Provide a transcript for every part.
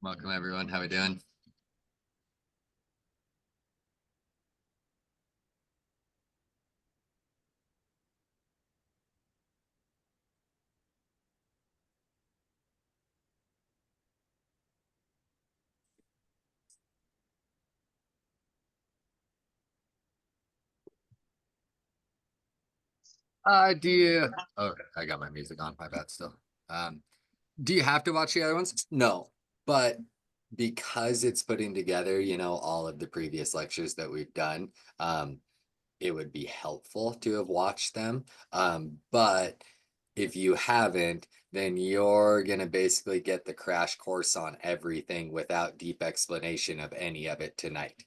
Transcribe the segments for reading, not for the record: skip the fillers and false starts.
Welcome everyone. How we doing? Do you? Oh, I got my music on. My bad. Still. Um, do you have to watch the other ones? No, but because it's putting together, all of the previous lectures that we've done, it would be helpful to have watched them. But if you haven't, then you're going to basically get the crash course on everything without deep explanation of any of it tonight.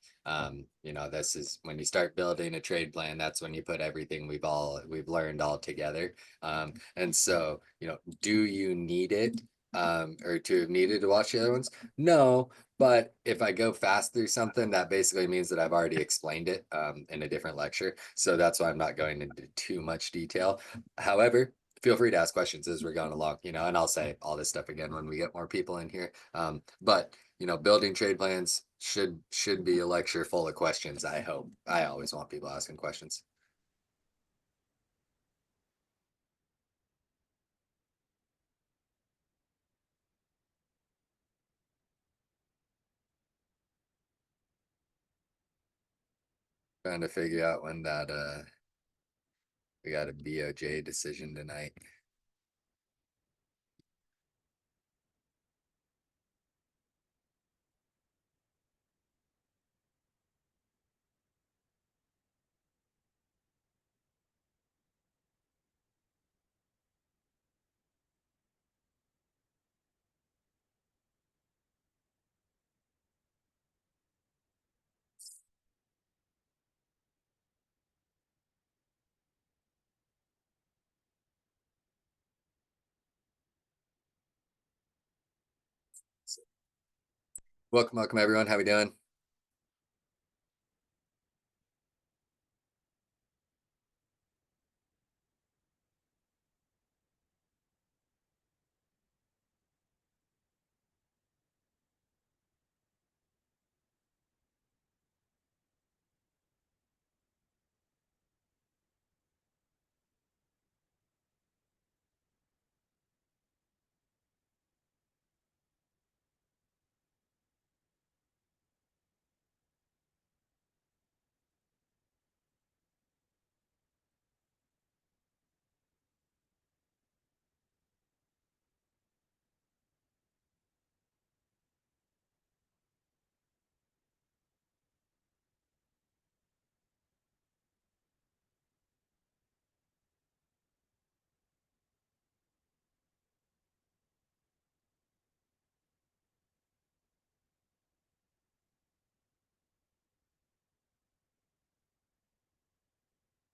This is when you start building a trade plan, that's when you put everything we've learned all together. And so, do you need it? Or to have needed to watch the other ones? No, but if I go fast through something, that basically means that I've already explained it in a different lecture. So that's why I'm not going into too much detail. However, feel free to ask questions as we're going along, and I'll say all this stuff again when we get more people in here. But building trade plans should be a lecture full of questions, I hope. I always want people asking questions. Trying to figure out when that we got a BOJ decision tonight. Welcome everyone. How we doing?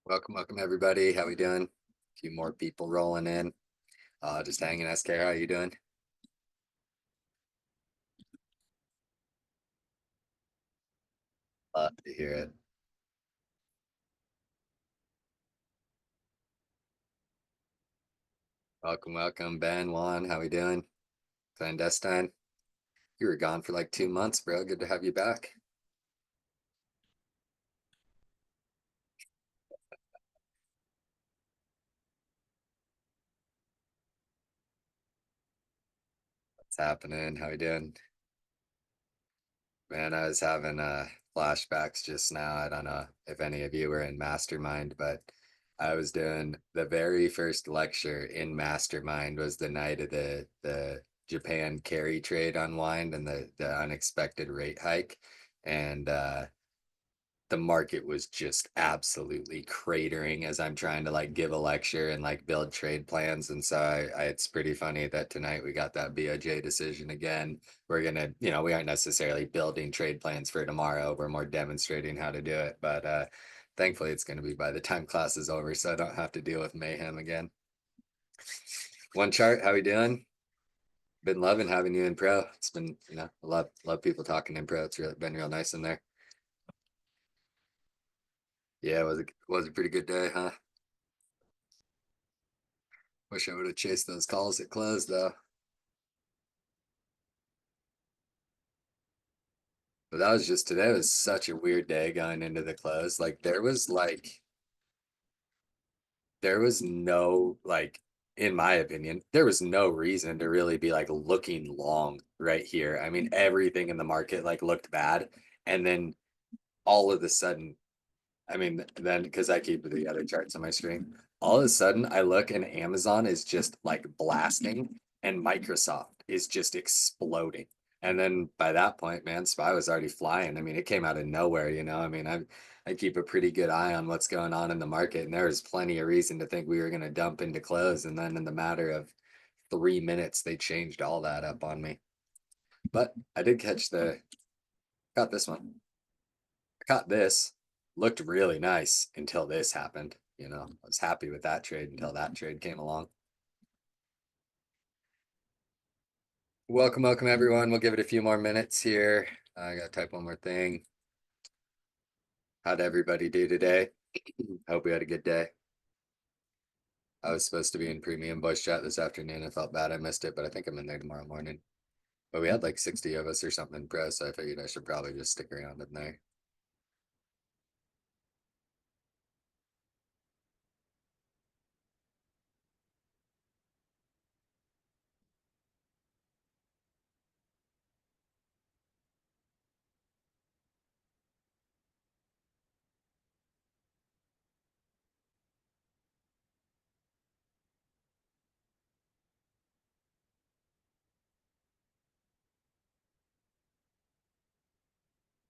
Welcome everybody. How we doing? A few more people rolling in. Just hanging. SK, how you doing? Love to hear it. Welcome, Ben, Juan. How we doing? Clandestine. You were gone for like 2 months, bro. Good to have you back. What's happening? How we doing? Man, I was having flashbacks just now. I don't know if any of you were in Mastermind, but I was doing the very first lecture in Mastermind was the night of the Japan carry trade unwind and the unexpected rate hike. And the market was just absolutely cratering as I'm trying to like give a lecture and like build trade plans. And so it's pretty funny that tonight we got that BOJ decision again. We're gonna, we aren't necessarily building trade plans for tomorrow. We're more demonstrating how to do it. But thankfully it's gonna be by the time class is over, so I don't have to deal with mayhem again. One chart, how we doing? Been loving having you in pro. It's been, I love people talking in pro. It's really been real nice in there. Yeah, it was a pretty good day, huh? Wish I would have chased those calls at close though. But that was just today was such a weird day going into the close. There was no like in my opinion, there was no reason to really be like looking long right here. I mean, everything in the market like looked bad. And then all of a sudden, I mean, then because I keep the other charts on my screen, all of a sudden I look and Amazon is just like blasting and Microsoft is just exploding. And then by that point, man, SPY was already flying. I mean, it came out of nowhere, you know. I mean, I keep a pretty good eye on what's going on in the market, and there was plenty of reason to think we were going to dump into close. And then in the matter of 3 minutes, they changed all that up on me. But I did got this one. I caught this. Looked really nice until this happened. You know, I was happy with that trade until that trade came along. Welcome everyone. We'll give it a few more minutes here. I gotta type one more thing. How'd everybody do today? Hope we had a good day. I was supposed to be in premium voice chat this afternoon. I felt bad I missed it, but I think I'm in there tomorrow morning. But we had like 60 of us or something in pro, so I figured I should probably just stick around in there.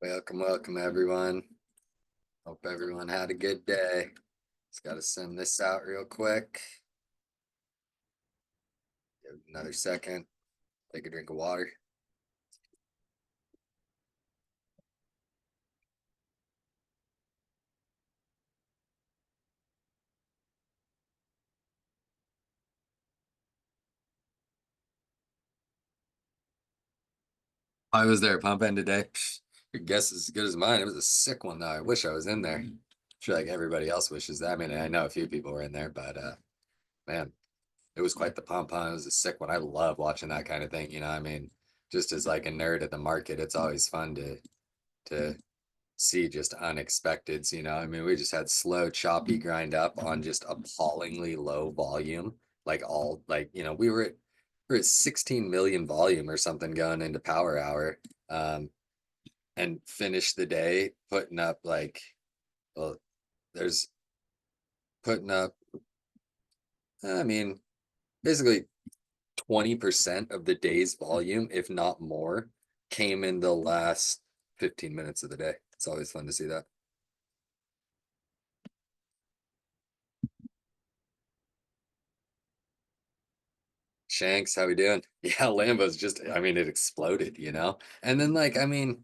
Welcome everyone. Hope everyone had a good day. Just gotta send this out real quick. Give it another second. Take a drink of water. I was there pumping today. Your guess is as good as mine. It was a sick one though. I wish I was in there. I'm sure like everybody else wishes that. I mean, I know a few people were in there, but man, it was quite the pump, huh? It was a sick one. I love watching that kind of thing. You know, I mean, just as like a nerd at the market, it's always fun to see just unexpecteds, you know. I mean, we just had slow, choppy grind up on just appallingly low volume. Like all like, you know, we're at 16 million volume or something going into power hour. And finish the day putting up like, well, there's putting up, I mean, basically 20% of the day's volume, if not more, came in the last 15 minutes of the day. It's always fun to see that. Shanks, how we doing? Yeah, Lambo's just, I mean, it exploded, you know? And then like, I mean,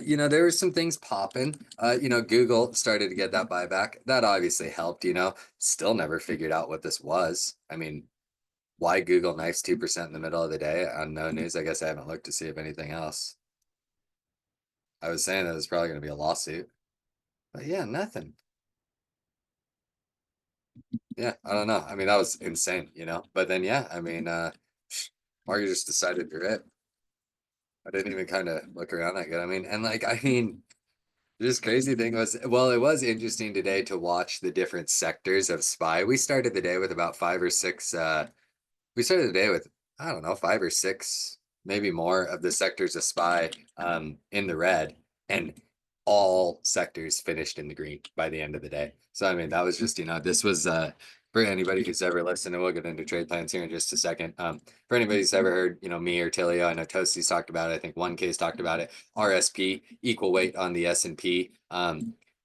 you know, there were some things popping. You know, Google started to get that buyback. That obviously helped, you know. Still never figured out what this was. I mean, why Google knifes 2% in the middle of the day on no news? I guess I haven't looked to see if anything else. I was saying that there's probably going to be a lawsuit. But yeah, nothing. Yeah, I don't know. I mean, that was insane, you know. But then yeah, I mean, Mario just decided to rip. I didn't even kind of look around that good. I mean, and like, I mean, this crazy thing was, well, it was interesting today to watch the different sectors of SPY. We started the day with about five or six, we started the day with, I don't know, five or six, maybe more of the sectors of SPY in the red. And all sectors finished in the green by the end of the day. So, I mean, that was just, you know, this was for anybody who's ever listened, and we'll get into trade plans here in just a second. For anybody who's ever heard, you know, me or Tilio, I know Toasty's talked about it. I think 1K's talked about it. RSP, equal weight on the S&P.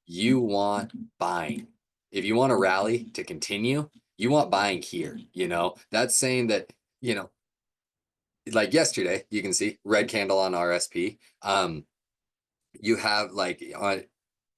You want buying. If you want a rally to continue, you want buying here, you know. That's saying that, you know, like yesterday, you can see red candle on RSP. You have like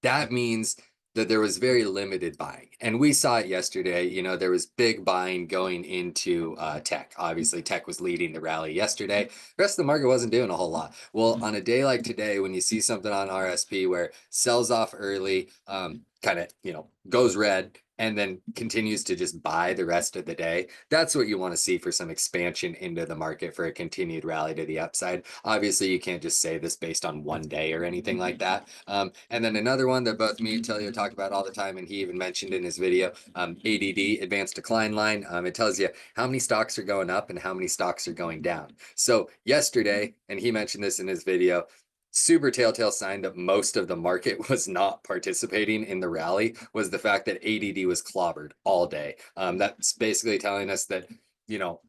that means that there was very limited buying, and we saw it yesterday. You know, there was big buying going into tech. Obviously tech was leading the rally yesterday. The rest of the market wasn't doing a whole lot. Well, on a day like today, when you see something on RSP where sells off early, kind of, you know, goes red and then continues to just buy the rest of the day, that's what you want to see for some expansion into the market for a continued rally to the upside. Obviously, you can't just say this based on one day or anything like that. And then another one that both me and Telio talk about all the time, and he even mentioned in his video, ADD, Advanced Decline Line. It tells you how many stocks are going up and how many stocks are going down. So yesterday, and he mentioned this in his video, super telltale sign that most of the market was not participating in the rally was the fact that ADD was clobbered all day. That's basically telling us that, you know,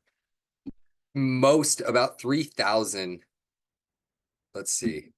most about 3,000, let's see,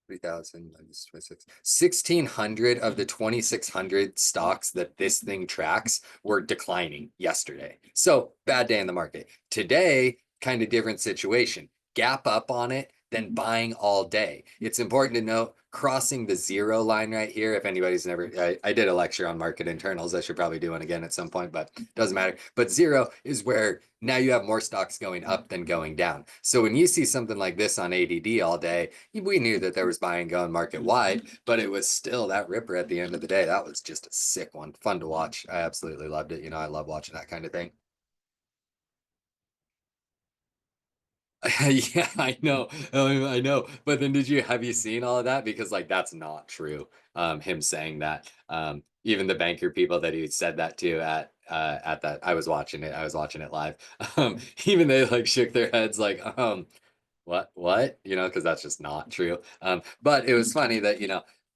3,000 minus 26, 1,600 of the 2,600 stocks that this thing tracks were declining yesterday. So bad day in the market. Today, kind of different situation. Gap up on it, then buying all day. It's important to note crossing the zero line right here. If anybody's never, I did a lecture on market internals. I should probably do one again at some point, but doesn't matter. But zero is where now you have more stocks going up than going down. So when you see something like this on ADD all day, we knew that there was buying going market wide, but it was still that ripper at the end of the day. That was just a sick one. Fun to watch. I absolutely loved it. I love watching that kind of thing. Yeah, I know. I know. But then have you seen all of that? Because like that's not true. Him saying that. Even the banker people that he said that to at that, I was watching it. I was watching it live. Even they like shook their heads like, what? Because that's just not true. But it was funny that,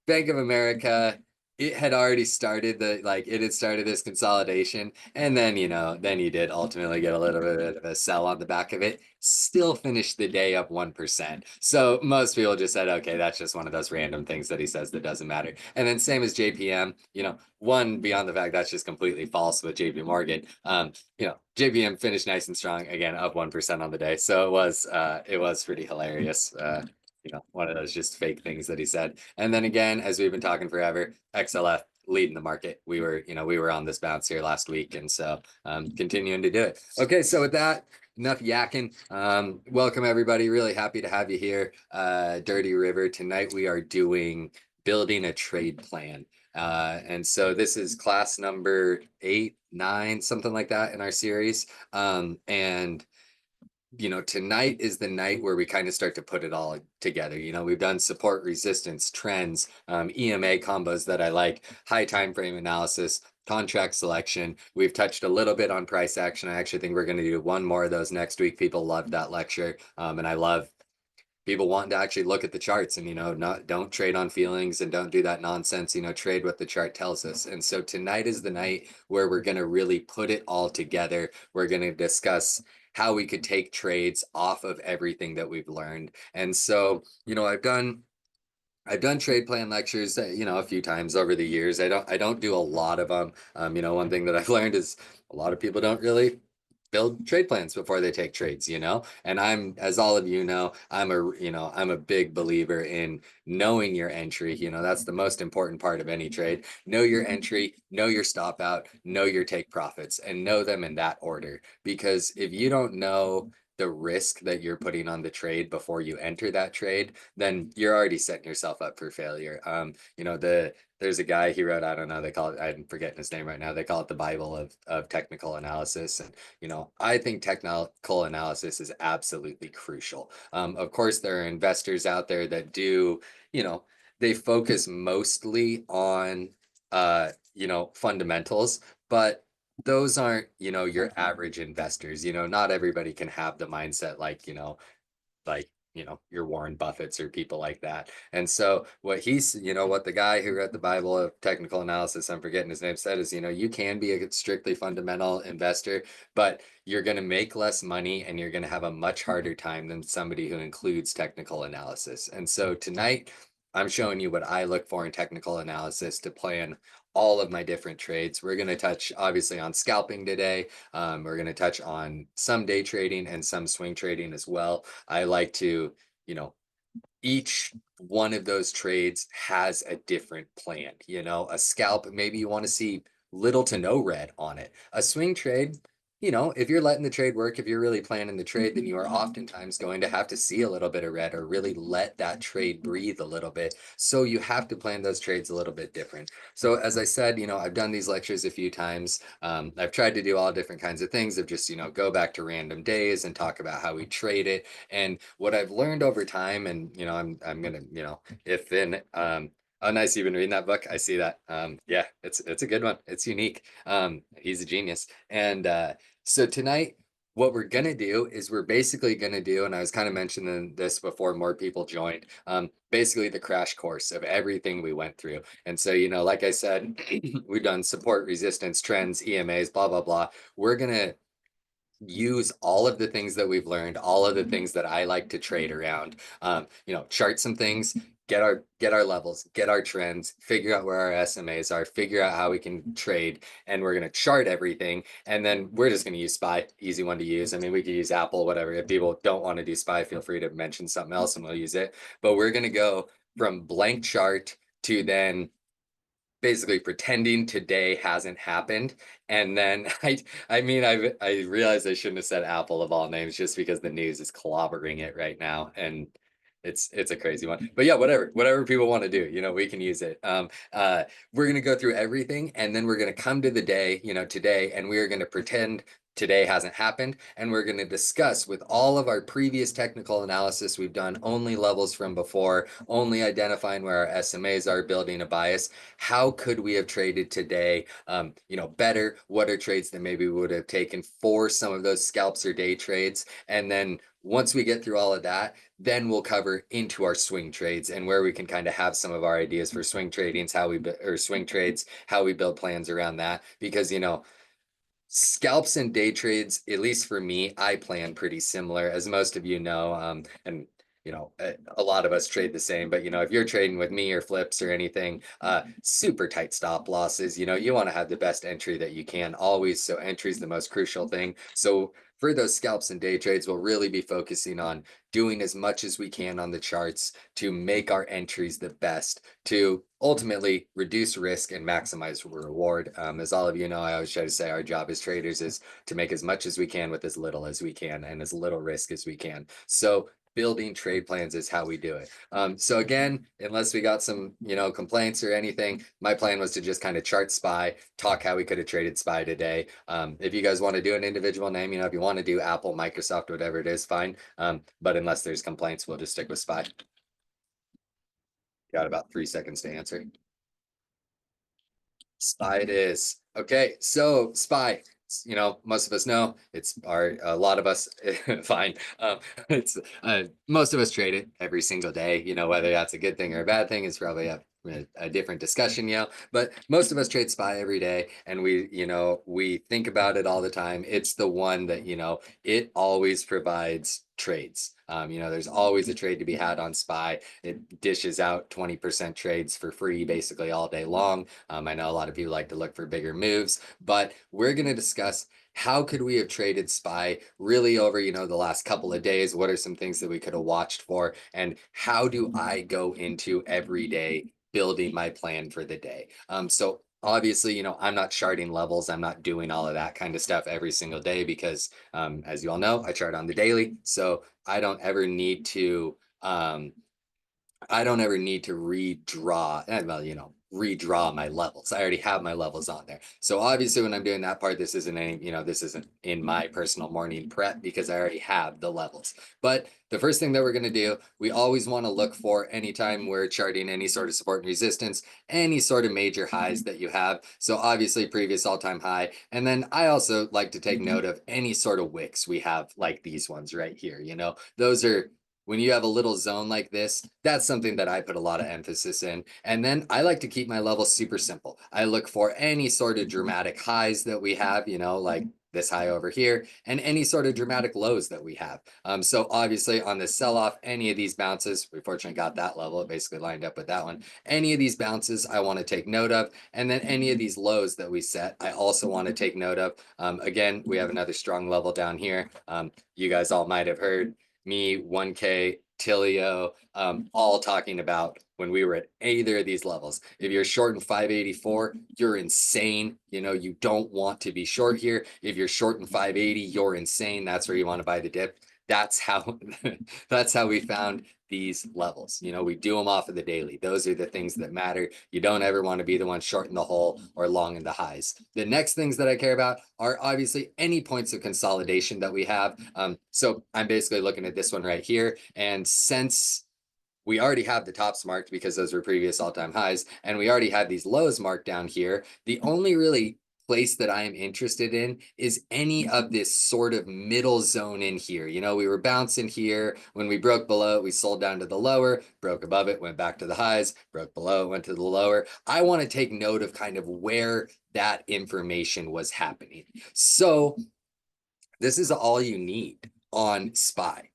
Bank of America, it had already started it had started this consolidation. And then, then you did ultimately get a little bit of a sell on the back of it, still finished the day up 1%. So most people just said, okay, that's just one of those random things that he says that doesn't matter. And then same as JPM, one beyond the fact that's just completely false with JP Morgan. JPM finished nice and strong again, up 1% on the day. So it was pretty hilarious. One of those just fake things that he said. And then again, as we've been talking forever, XLF leading the market. We were on this bounce here last week, and so continuing to do it. Okay, so with that, enough yakking. Welcome everybody. Really happy to have you here. Dirty River. Tonight we are doing building a trade plan. And so this is class number 8, 9, something like that in our series. And tonight is the night where we kind of start to put it all together. We've done support, resistance, trends, EMA combos that I like, high time frame analysis, contract selection. We've touched a little bit on price action. I actually think we're going to do one more of those next week. People loved that lecture. And I love people wanting to actually look at the charts and don't trade on feelings and don't do that nonsense. Trade what the chart tells us. And so tonight is the night where we're going to really put it all together. We're going to discuss how we could take trades off of everything that we've learned. And so I've done trade plan lectures, a few times over the years. I don't do a lot of them. One thing that I've learned is a lot of people don't really build trade plans before they take trades, and as all of I'm a big believer in knowing your entry. That's the most important part of any trade. Know your entry, know your stop out, know your take profits, and know them in that order. Because if you don't know the risk that you're putting on the trade before you enter that trade, then you're already setting yourself up for failure. There's a guy he wrote, I don't know, they call it, I'm forgetting his name right now, they call it the Bible of technical analysis. And I think technical analysis is absolutely crucial. Of course, there are investors out there that do, they focus mostly on fundamentals, but those aren't, your average investors. Not everybody can have the mindset like your Warren Buffetts or people like that. And so what the guy who wrote the Bible of technical analysis, I'm forgetting his name, said is, you can be a strictly fundamental investor, but you're going to make less money and you're going to have a much harder time than somebody who includes technical analysis. And so tonight I'm showing you what I look for in technical analysis to plan all of my different trades. We're going to touch obviously on scalping today. We're going to touch on some day trading and some swing trading as well. I like to, each one of those trades has a different plan. A scalp, maybe you want to see little to no red on it. A swing trade, you know, if you're letting the trade work, if you're really planning the trade, then you are oftentimes going to have to see a little bit of red or really let that trade breathe a little bit. So you have to plan those trades a little bit different. So as I said, you know, I've done these lectures a few times. I've tried to do all different kinds of things of just, you know, go back to random days and talk about how we trade it. And what I've learned over time, and you know, I'm gonna, you know, if in oh, nice. You've been reading that book. I see that. Yeah, it's a good one. It's unique. He's a genius. And so tonight, what we're gonna do is we're basically gonna do, and I was kind of mentioning this before more people joined, basically the crash course of everything we went through. And so, you know, like I said, we've done support, resistance, trends, EMAs, blah, blah, blah. We're gonna use all of the things that we've learned, all of the things that I like to trade around. You know, chart some things, get our levels, get our trends, figure out where our SMAs are, figure out how we can trade, and we're gonna chart everything. And then we're just gonna use SPY, easy one to use. I mean, we could use Apple, whatever. If people don't want to do SPY, feel free to mention something else and we'll use it. But we're gonna go from blank chart to then basically pretending today hasn't happened. And then I mean I realize I shouldn't have said Apple of all names just because the news is clobbering it right now. And it's a crazy one. But yeah, whatever people want to do, you know, we can use it. We're gonna go through everything and then we're gonna come to the day, you know, today, and we are gonna pretend today hasn't happened, and we're going to discuss with all of our previous technical analysis we've done, only levels from before, only identifying where our SMAs are, building a bias. How could we have traded today, you know, better? What are trades that maybe we would have taken for some of those scalps or day trades? And then once we get through all of that, then we'll cover into our swing trades and where we can kind of have some of our ideas for swing tradings, or swing trades, how we build plans around that. Because, you know, scalps and day trades, at least for me, I plan pretty similar, as most of you know. And you know, a lot of us trade the same. But you know, if you're trading with me or flips or anything, super tight stop losses. You know, you want to have the best entry that you can always. So entry is the most crucial thing. So for those scalps and day trades, we'll really be focusing on doing as much as we can on the charts to make our entries the best, to ultimately reduce risk and maximize reward. As all of you know, I always try to say our job as traders is to make as much as we can with as little as we can and as little risk as we can. So building trade plans is how we do it. So again, unless we got some, you know, complaints or anything, my plan was to just kind of chart SPY, talk how we could have traded SPY today. If you guys want to do an individual name, you know, if you want to do Apple, Microsoft, whatever it is, fine. But unless there's complaints, we'll just stick with SPY. Got about 3 seconds to answer. SPY it is. Okay, so SPY, you know, most of us know it's a lot of us fine. It's most of us trade it every single day. You know, whether that's a good thing or a bad thing is probably a different discussion, you know. But most of us trade SPY every day, and we, you know, we think about it all the time. It's the one that, you know, it always provides trades. You know, there's always a trade to be had on SPY. It dishes out 20% trades for free basically all day long. I know a lot of people like to look for bigger moves, but we're going to discuss how could we have traded SPY really over, you know, the last couple of days. What are some things that we could have watched for, and how do I go into every day building my plan for the day? So obviously, you know, I'm not charting levels. I'm not doing all of that kind of stuff every single day because, as you all know, I chart on the daily. So I don't ever need to, I don't ever need to redraw, well, you know, redraw my levels. I already have my levels on there. So obviously when I'm doing that part, this isn't any, you know, this isn't in my personal morning prep because I already have the levels. But the first thing that we're going to do, we always want to look for anytime we're charting any sort of support and resistance, any sort of major highs that you have. So obviously previous all-time high. And then I also like to take note of any sort of wicks we have, like these ones right here. You know, those are, when you have a little zone like this, that's something that I put a lot of emphasis in. And then I like to keep my levels super simple. I look for any sort of dramatic highs that we have, you know, like this high over here, and any sort of dramatic lows that we have. So obviously on this sell-off, any of these bounces, we fortunately got that level, it basically lined up with that one. Any of these bounces I want to take note of, and then any of these lows that we set, I also want to take note of. Again, we have another strong level down here. You guys all might have heard me 1K Tilio, all talking about when we were at either of these levels. If you're short in 584, you're insane. You know, you don't want to be short here. If you're short in 580, you're insane. That's where you want to buy the dip. That's how that's how we found these levels. You know, we do them off of the daily. Those are the things that matter. You don't ever want to be the one short in the hole or long in the highs. The next things that I care about are obviously any points of consolidation that we have. So I'm basically looking at this one right here. And since we already have the tops marked because those were previous all-time highs, and we already had these lows marked down here, the only really place that I am interested in is any of this sort of middle zone in here. You know, we were bouncing here. When we broke below it, we sold down to the lower, broke above it, went back to the highs, broke below, went to the lower. I want to take note of kind of where that information was happening. So this is all you need on SPY.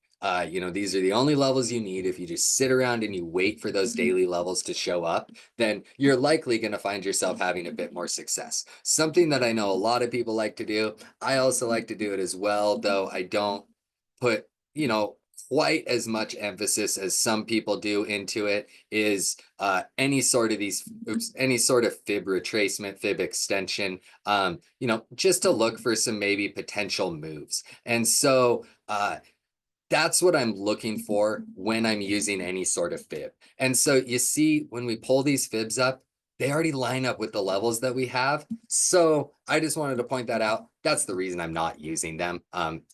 You know, these are the only levels you need. If you just sit around and you wait for those daily levels to show up, then you're likely going to find yourself having a bit more success. Something that I know a lot of people like to do. I also like to do it as well, though I don't put, you know, quite as much emphasis as some people do into it, is any sort of any sort of fib retracement, fib extension, you know, just to look for some maybe potential moves. And so that's what I'm looking for when I'm using any sort of fib. And so you see, when we pull these fibs up, they already line up with the levels that we have. So I just wanted to point that out. That's the reason I'm not using them.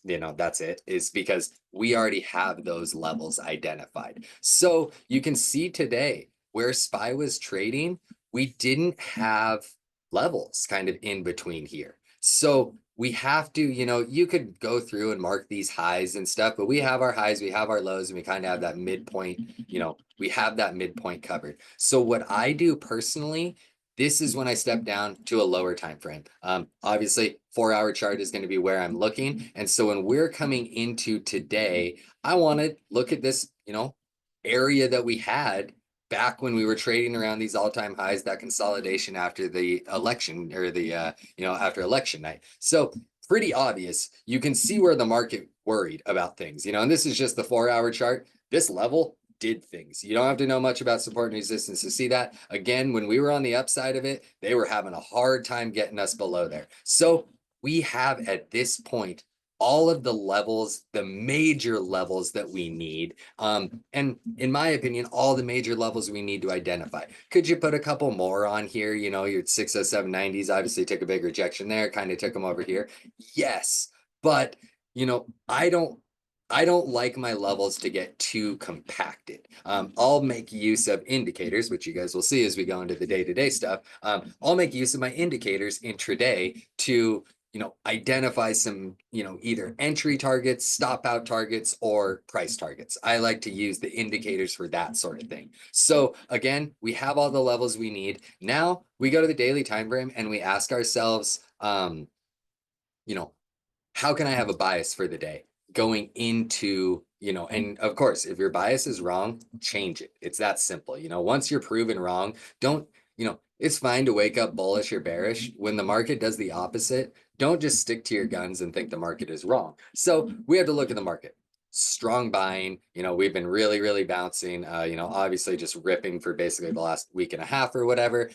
You know, that's it, is because we already have those levels identified. So you can see today where SPY was trading, we didn't have levels kind of in between here. So we have to, you know, you could go through and mark these highs and stuff, but we have our highs, we have our lows, and we kind of have that midpoint, you know, we have that midpoint covered. So what I do personally, this is when I step down to a lower time frame. Obviously, 4-hour chart is going to be where I'm looking. And so when we're coming into today, I want to look at this, you know, area that we had back when we were trading around these all-time highs, that consolidation after the election, or the you know, after election night. So pretty obvious, you can see where the market worried about things, you know, and this is just the 4-hour chart. This level did things. You don't have to know much about support and resistance to see that. Again, when we were on the upside of it, they were having a hard time getting us below there. So we have at this point all of the levels, the major levels that we need. And in my opinion, all the major levels we need to identify. Could you put a couple more on here? You know, your 60790s obviously took a big rejection there, kind of took them over here. Yes, but you know, I don't like my levels to get too compacted. I'll make use of indicators, which you guys will see as we go into the day-to-day stuff. I'll make use of my indicators intraday to, you know, identify some, you know, either entry targets, stop out targets, or price targets. I like to use the indicators for that sort of thing. So again, we have all the levels we need. Now we go to the daily time frame and we ask ourselves, you know, how can I have a bias for the day going into, you know, and of course, if your bias is wrong, change it. It's that simple. You know, once you're proven wrong, don't, you know, it's fine to wake up bullish or bearish. When the market does the opposite, don't just stick to your guns and think the market is wrong. So we have to look at the market. Strong buying, you know, we've been really, really bouncing, you know, obviously just ripping for basically the last week and a half or whatever.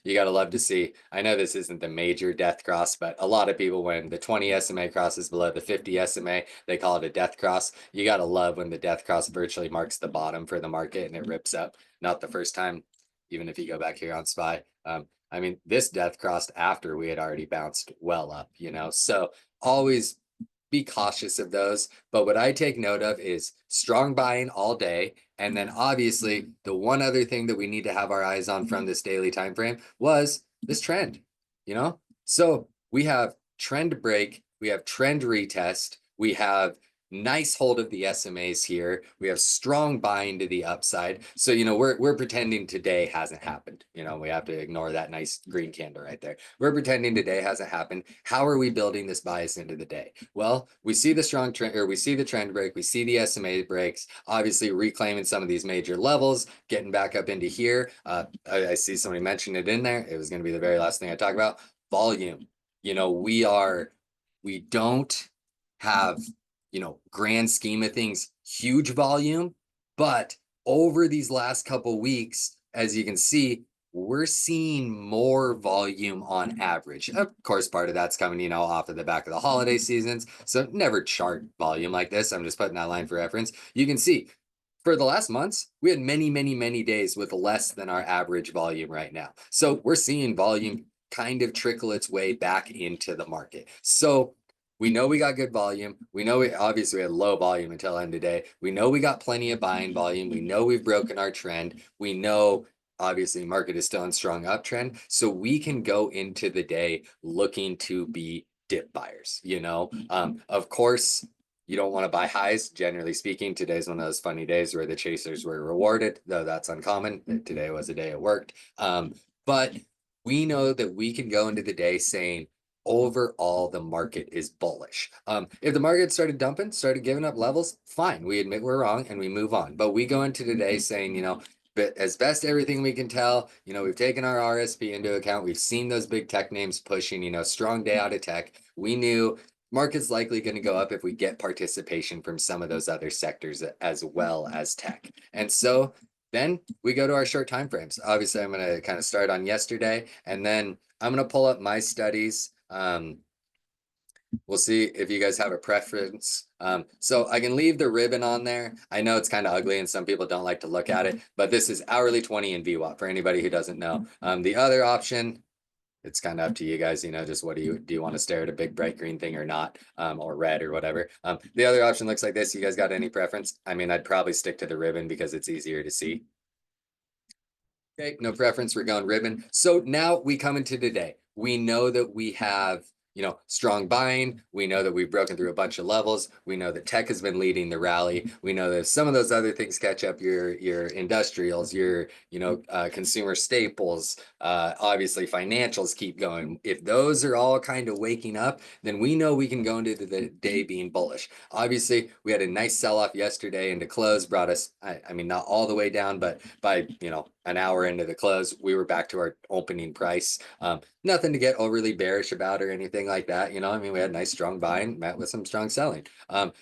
You got to love to see. I know this isn't the major death cross, but a lot of people, when the 20 SMA crosses below the 50 SMA, they call it a death cross. You got to love when the death cross virtually marks the bottom for the market and it rips up. Not the first time, even if you go back here on SPY. I mean, this death crossed after we had already bounced well up, you know, so always be cautious of those. But what I take note of is strong buying all day. And then obviously the one other thing that we need to have our eyes on from this daily time frame was this trend, you know? So we have trend break, we have trend retest, we have nice hold of the SMAs here. We have strong buying to the upside. So, you know, we're pretending today hasn't happened. You know, we have to ignore that nice green candle right there. We're pretending today hasn't happened. How are we building this bias into the day? Well, we see the strong trend, or we see the trend break, we see the SMA breaks, obviously reclaiming some of these major levels, getting back up into here. I see somebody mentioned it in there. It was going to be the very last thing I talk about. Volume. You know, we don't have, you know, grand scheme of things, huge volume, But over these last couple weeks, as you can see, we're seeing more volume on average. Of course, part of that's coming, off of the back of the holiday seasons. So never chart volume like this. I'm just putting that line for reference. You can see for the last months, we had many, many, many days with less than our average volume right now. So we're seeing volume kind of trickle its way back into the market. So we know we got good volume. We know we obviously had low volume until end of day. We know we got plenty of buying volume. We know we've broken our trend. We know obviously market is still in strong uptrend. So we can go into the day looking to be dip buyers. Of course, you don't want to buy highs, generally speaking. Today's one of those funny days where the chasers were rewarded, though that's uncommon. Today was a day it worked. But we know that we can go into the day saying, overall, the market is bullish. If the market started dumping, started giving up levels, fine. We admit we're wrong and we move on. But we go into today saying, but as best everything we can tell, we've taken our RSP into account. We've seen those big tech names pushing, strong day out of tech. We knew market's likely going to go up if we get participation from some of those other sectors as well as tech. And so then we go to our short time frames. Obviously, I'm going to kind of start on yesterday, and then I'm going to pull up my studies. We'll see if you guys have a preference. So I can leave the ribbon on there. I know it's kind of ugly and some people don't like to look at it, but this is hourly 20 in VWAP for anybody who doesn't know. The other option, it's kind of up to you guys, just what do you want to stare at a big bright green thing or not, or red or whatever. The other option looks like this. You guys got any preference? I mean, I'd probably stick to the ribbon because it's easier to see. Okay, no preference, we're going ribbon. So now we come into today. We know that we have strong buying. We know that we've broken through a bunch of levels. We know that tech has been leading the rally. We know that if some of those other things catch up, your industrials, your consumer staples, obviously financials keep going. If those are all kind of waking up, then we know we can go into the day being bullish. Obviously, we had a nice sell-off yesterday into close, brought us, I mean, not all the way down, but by an hour into the close, we were back to our opening price. Nothing to get overly bearish about or anything like that. I mean, we had nice strong buying met with some strong selling.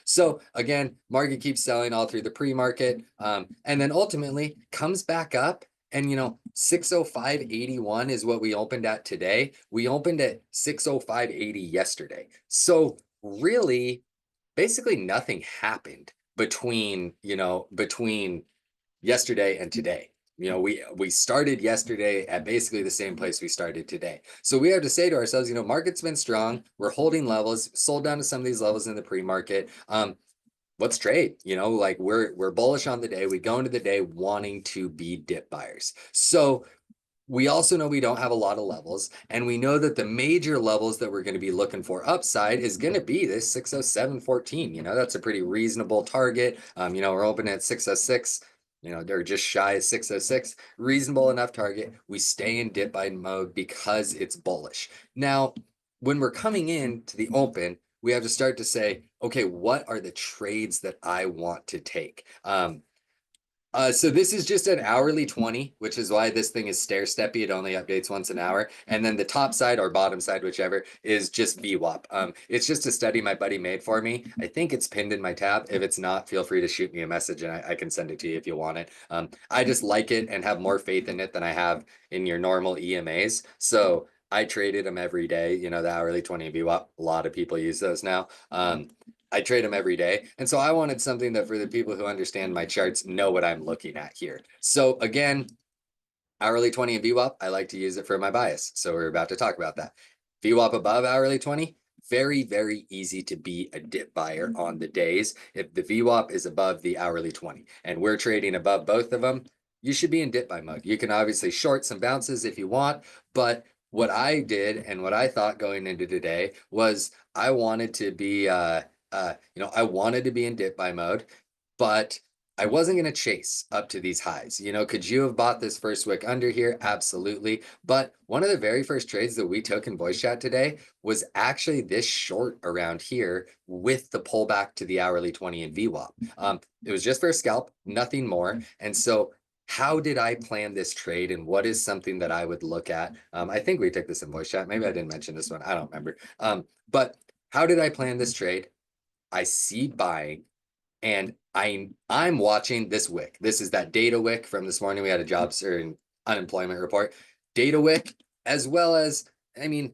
So again, market keeps selling all through the pre-market, and then ultimately comes back up. And 605.81 is what we opened at today. We opened at 605.80 yesterday. So really, basically nothing happened between yesterday and today. We started yesterday at basically the same place we started today. So we have to say to ourselves, market's been strong. We're holding levels, sold down to some of these levels in the pre-market. Let's trade. Like we're bullish on the day. We go into the day wanting to be dip buyers. So we also know we don't have a lot of levels, and we know that the major levels that we're going to be looking for upside is going to be this 607.14. That's a pretty reasonable target. We're opening at 606. They're just shy of 606, reasonable enough target. We stay in dip buy mode because it's bullish. Now, when we're coming in to the open, we have to start to say, okay, what are the trades that I want to take? So this is just an hourly 20, which is why this thing is stair-steppy. It only updates once an hour. And then the top side or bottom side, whichever, is just VWAP. It's just a study my buddy made for me. I think it's pinned in my tab. If it's not, feel free to shoot me a message and I can send it to you if you want it. I just like it and have more faith in it than I have in your normal EMAs. So I traded them every day, the hourly 20 VWAP. A lot of people use those now. I trade them every day. And so I wanted something that for the people who understand my charts know what I'm looking at here. So again, hourly 20 and VWAP, I like to use it for my bias. So we're about to talk about that. VWAP above hourly 20, very, very easy to be a dip buyer on the days. If the VWAP is above the hourly 20 and we're trading above both of them, you should be in dip buy mode. You can obviously short some bounces if you want, but what I did and what I thought going into today was I wanted to be I wanted to be in dip buy mode, but I wasn't going to chase up to these highs. Could you have bought this first wick under here? Absolutely. But one of the very first trades that we took in voice chat today was actually this short around here with the pullback to the hourly 20 in VWAP. It was just for a scalp, nothing more. And so how did I plan this trade and what is something that I would look at? I think we took this in voice chat. Maybe I didn't mention this one. I don't remember. But how did I plan this trade? I see buying. And I'm watching this wick. This is that data wick from this morning. We had a jobs or unemployment report. Data wick, as well as, I mean,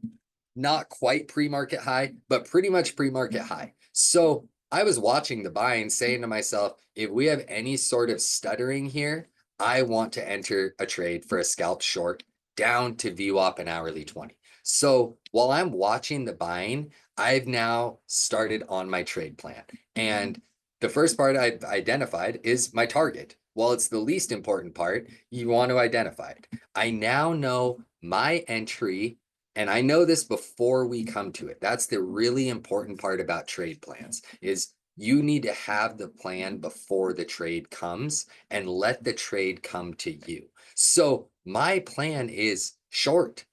not quite pre-market high, but pretty much pre-market high. So I was watching the buying, saying to myself, if we have any sort of stuttering here, I want to enter a trade for a scalp short down to VWAP and hourly 20. So while I'm watching the buying, I've now started on my trade plan. And the first part I've identified is my target. While it's the least important part, you want to identify it. I now know my entry, and I know this before we come to it. That's the really important part about trade plans is you need to have the plan before the trade comes and let the trade come to you. So my plan is short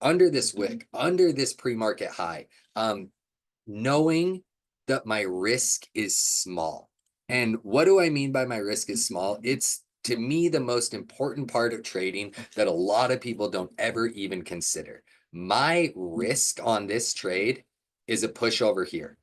under this wick, under this pre-market high, knowing that my risk is small. And what do I mean by my risk is small? It's to me the most important part of trading that a lot of people don't ever even consider. My risk on this trade is a push over here,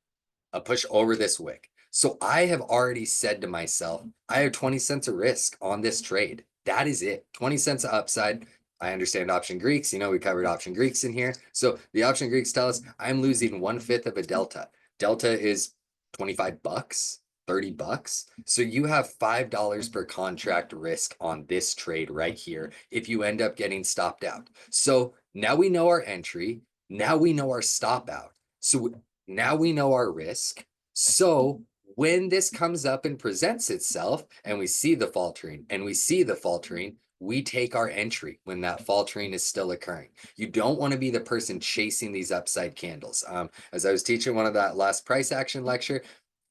a push over this wick. So I have already said to myself, I have 20 cents of risk on this trade. That is it. 20 cents of upside. I understand option Greeks. You know, we covered option Greeks in here. So the option Greeks tell us I'm losing 1/5 of a delta. Delta is 25 bucks, 30 bucks. So you have $5 per contract risk on this trade right here if you end up getting stopped out. So now we know our entry. Now we know our stop out. So now we know our risk. So when this comes up and presents itself and we see the faltering and we see the faltering, we take our entry when that faltering is still occurring. You don't want to be the person chasing these upside candles. As I was teaching one of that last price action lecture,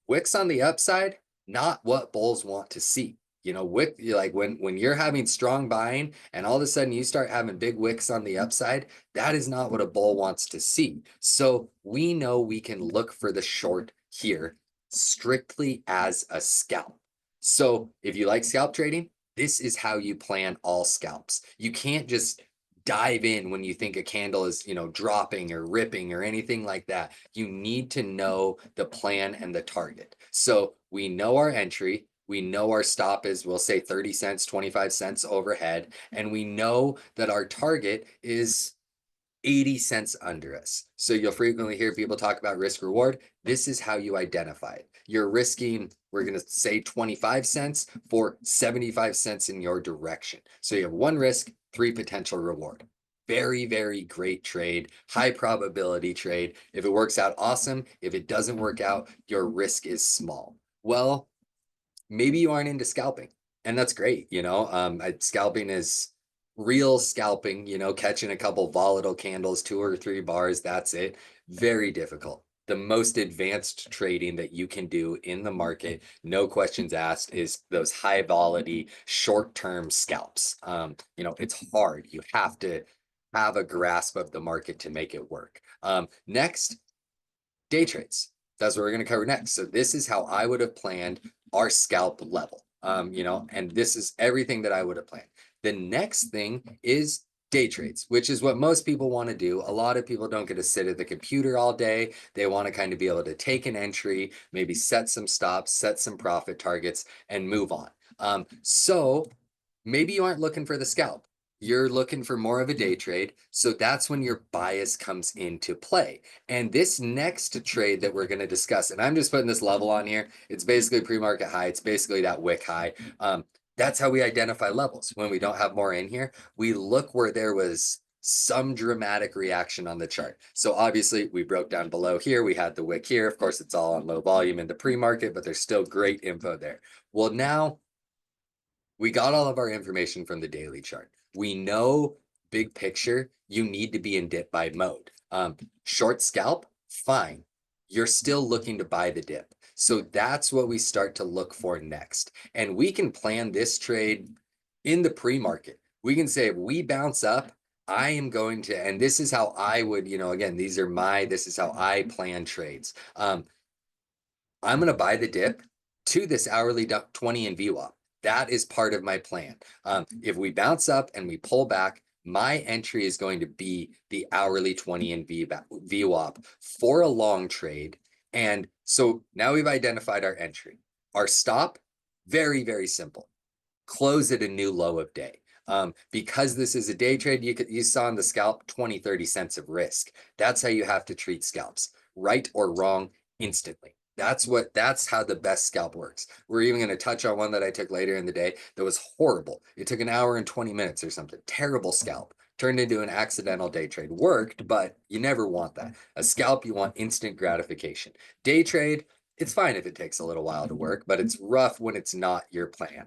wicks on the upside, not what bulls want to see. You know, wick, like when you're having strong buying and all of a sudden you start having big wicks on the upside, that is not what a bull wants to see. So we know we can look for the short here strictly as a scalp. So if you like scalp trading, this is how you plan all scalps. You can't just dive in when you think a candle is, dropping or ripping or anything like that. You need to know the plan and the target. So we know our entry, we know our stop is, we'll say 30 cents, 25 cents overhead, and we know that our target is 80 cents under us. So you'll frequently hear people talk about risk reward. This is how you identify it. You're risking, we're going to say 25 cents for 75 cents in your direction. So you have one risk, three potential reward. Very, very great trade, high probability trade. If it works out, awesome. If it doesn't work out, your risk is small. Well, maybe you aren't into scalping, and that's great. Scalping is real scalping, catching a couple volatile candles, 2 or 3 bars, that's it. Very difficult. The most advanced trading that you can do in the market, no questions asked, is those high volatile short-term scalps. It's hard. You have to have a grasp of the market to make it work. Next, day trades. That's what we're going to cover next. So this is how I would have planned our scalp level. And this is everything that I would have planned. The next thing is day trades, which is what most people want to do. A lot of people don't get to sit at the computer all day. They want to kind of be able to take an entry, maybe set some stops, set some profit targets, and move on. So maybe you aren't looking for the scalp. You're looking for more of a day trade. So that's when your bias comes into play. And this next trade that we're going to discuss, and I'm just putting this level on here, it's basically pre-market high. It's basically that wick high. That's how we identify levels. When we don't have more in here, we look where there was some dramatic reaction on the chart. So obviously we broke down below here. We had the wick here. Of course, it's all on low volume in the pre-market, but there's still great info there. Well, now we got all of our information from the daily chart. We know big picture, you need to be in dip buy mode. Short scalp, fine. You're still looking to buy the dip. So that's what we start to look for next. And we can plan this trade in the pre-market. We can say if we bounce up, I am going to, and this is how I would, again, this is how I plan trades. I'm going to buy the dip to this hourly 20 in VWAP. That is part of my plan. If we bounce up and we pull back, my entry is going to be the hourly 20 in VWAP for a long trade. And so now we've identified our entry. Our stop, very, very simple. Close at a new low of day. Because this is a day trade, you saw in the scalp 20, 30 cents of risk. That's how you have to treat scalps, right or wrong, instantly. That's how the best scalp works. We're even going to touch on one that I took later in the day that was horrible. It took an hour and 20 minutes or something. Terrible scalp. Turned into an accidental day trade. Worked, but you never want that. A scalp, you want instant gratification. Day trade, it's fine if it takes a little while to work, but it's rough when it's not your plan.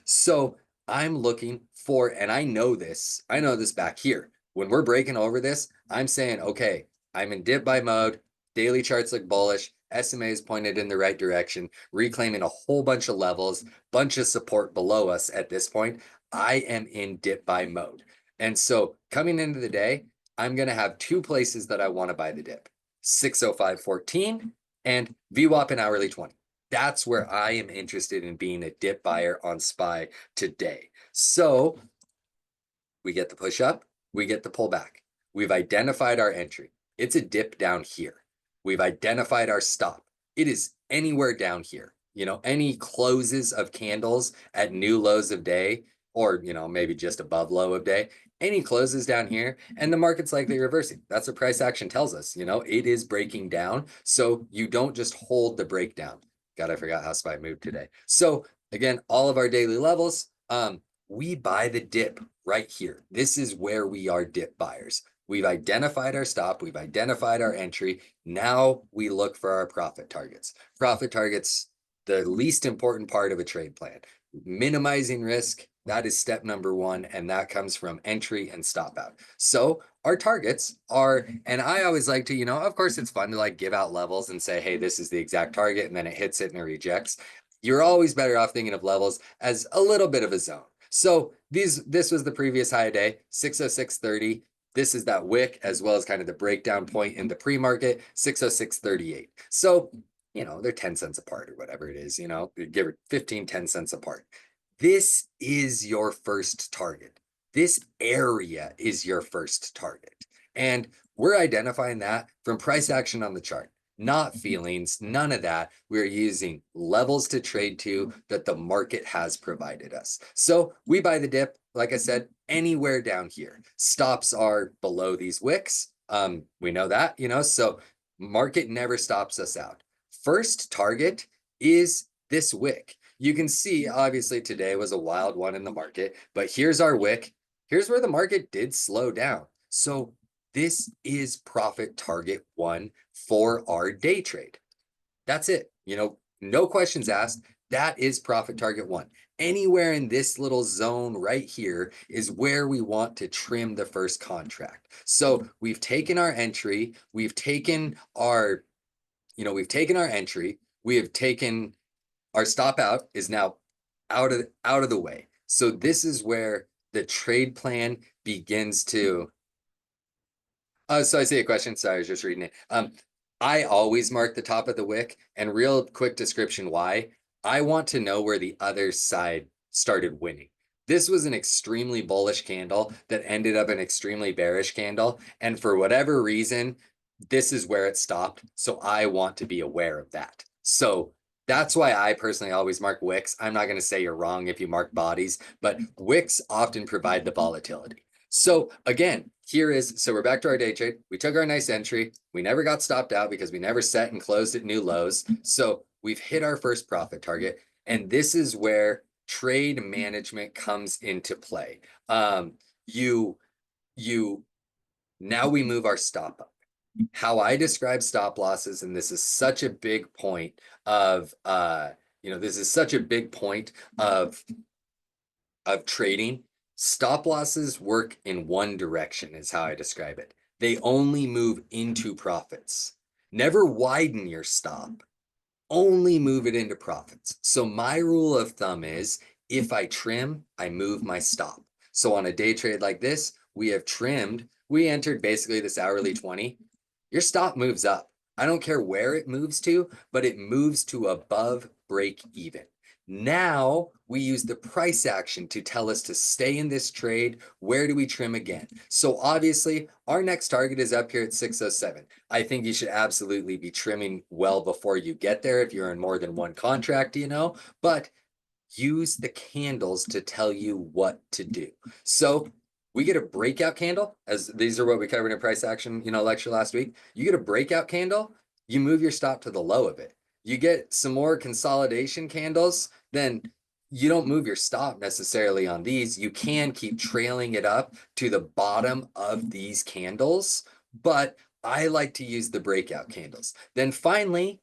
So I'm looking for, and I know this back here. When we're breaking over this, I'm saying, okay, I'm in dip buy mode. Daily charts look bullish. SMA is pointed in the right direction, reclaiming a whole bunch of levels, bunch of support below us at this point. I am in dip buy mode. And so coming into the day, I'm going to have two places that I want to buy the dip, 605.14 and VWAP and hourly 20. That's where I am interested in being a dip buyer on SPY today. So we get the push up, we get the pull back. We've identified our entry. It's a dip down here. We've identified our stop. It is anywhere down here. Any closes of candles at new lows of day, or, maybe just above low of day, any closes down here, and the market's likely reversing. That's what price action tells us. It is breaking down. So you don't just hold the breakdown. God, I forgot how SPY moved today. So again, all of our daily levels, we buy the dip right here. This is where we are dip buyers. We've identified our stop. We've identified our entry. Now we look for our profit targets. Profit targets, the least important part of a trade plan. Minimizing risk, that is step number one, and that comes from entry and stop out. So our targets are, and I always like to, of course it's fun to like give out levels and say, hey, this is the exact target, and then it hits it and it rejects. You're always better off thinking of levels as a little bit of a zone. So this was the previous high day, 606.30. This is that wick, as well as kind of the breakdown point in the pre-market, 606.38. So, they're 10 cents apart or whatever it is, give it 15, 10 cents apart. This is your first target. This area is your first target. And we're identifying that from price action on the chart, not feelings, none of that. We're using levels to trade to that the market has provided us. So we buy the dip, like I said, anywhere down here. Stops are below these wicks. We know that, so market never stops us out. First target is this wick. You can see, obviously, today was a wild one in the market, but here's our wick. Here's where the market did slow down. So this is profit target one for our day trade. That's it. No questions asked. That is profit target one. Anywhere in this little zone right here is where we want to trim the first contract. So we've taken our entry, we've taken our entry, we have taken our stop out is now out of the way. So this is where the trade plan begins to. So I see a question. Sorry, I was just reading it. I always mark the top of the wick, and real quick description why. I want to know where the other side started winning. This was an extremely bullish candle that ended up an extremely bearish candle. And for whatever reason, this is where it stopped. So I want to be aware of that. So that's why I personally always mark wicks. I'm not going to say you're wrong if you mark bodies, but wicks often provide the volatility. So again, so we're back to our day trade. We took our nice entry. We never got stopped out because we never set and closed at new lows. So we've hit our first profit target. And this is where trade management comes into play. Now we move our stop up. How I describe stop losses, and this is such a big point of, trading. Stop losses work in one direction is how I describe it. They only move into profits. Never widen your stop, only move it into profits. So my rule of thumb is if I trim, I move my stop. So on a day trade like this, we have trimmed, we entered basically this hourly 20. Your stop moves up. I don't care where it moves to, but it moves to above break even. Now we use the price action to tell us to stay in this trade. Where do we trim again? So obviously, our next target is up here at 607. I think you should absolutely be trimming well before you get there if you're in more than one contract, but use the candles to tell you what to do. So we get a breakout candle, as these are what we covered in price action, lecture last week. You get a breakout candle, you move your stop to the low of it. You get some more consolidation candles, then you don't move your stop necessarily on these. You can keep trailing it up to the bottom of these candles, but I like to use the breakout candles. Then finally,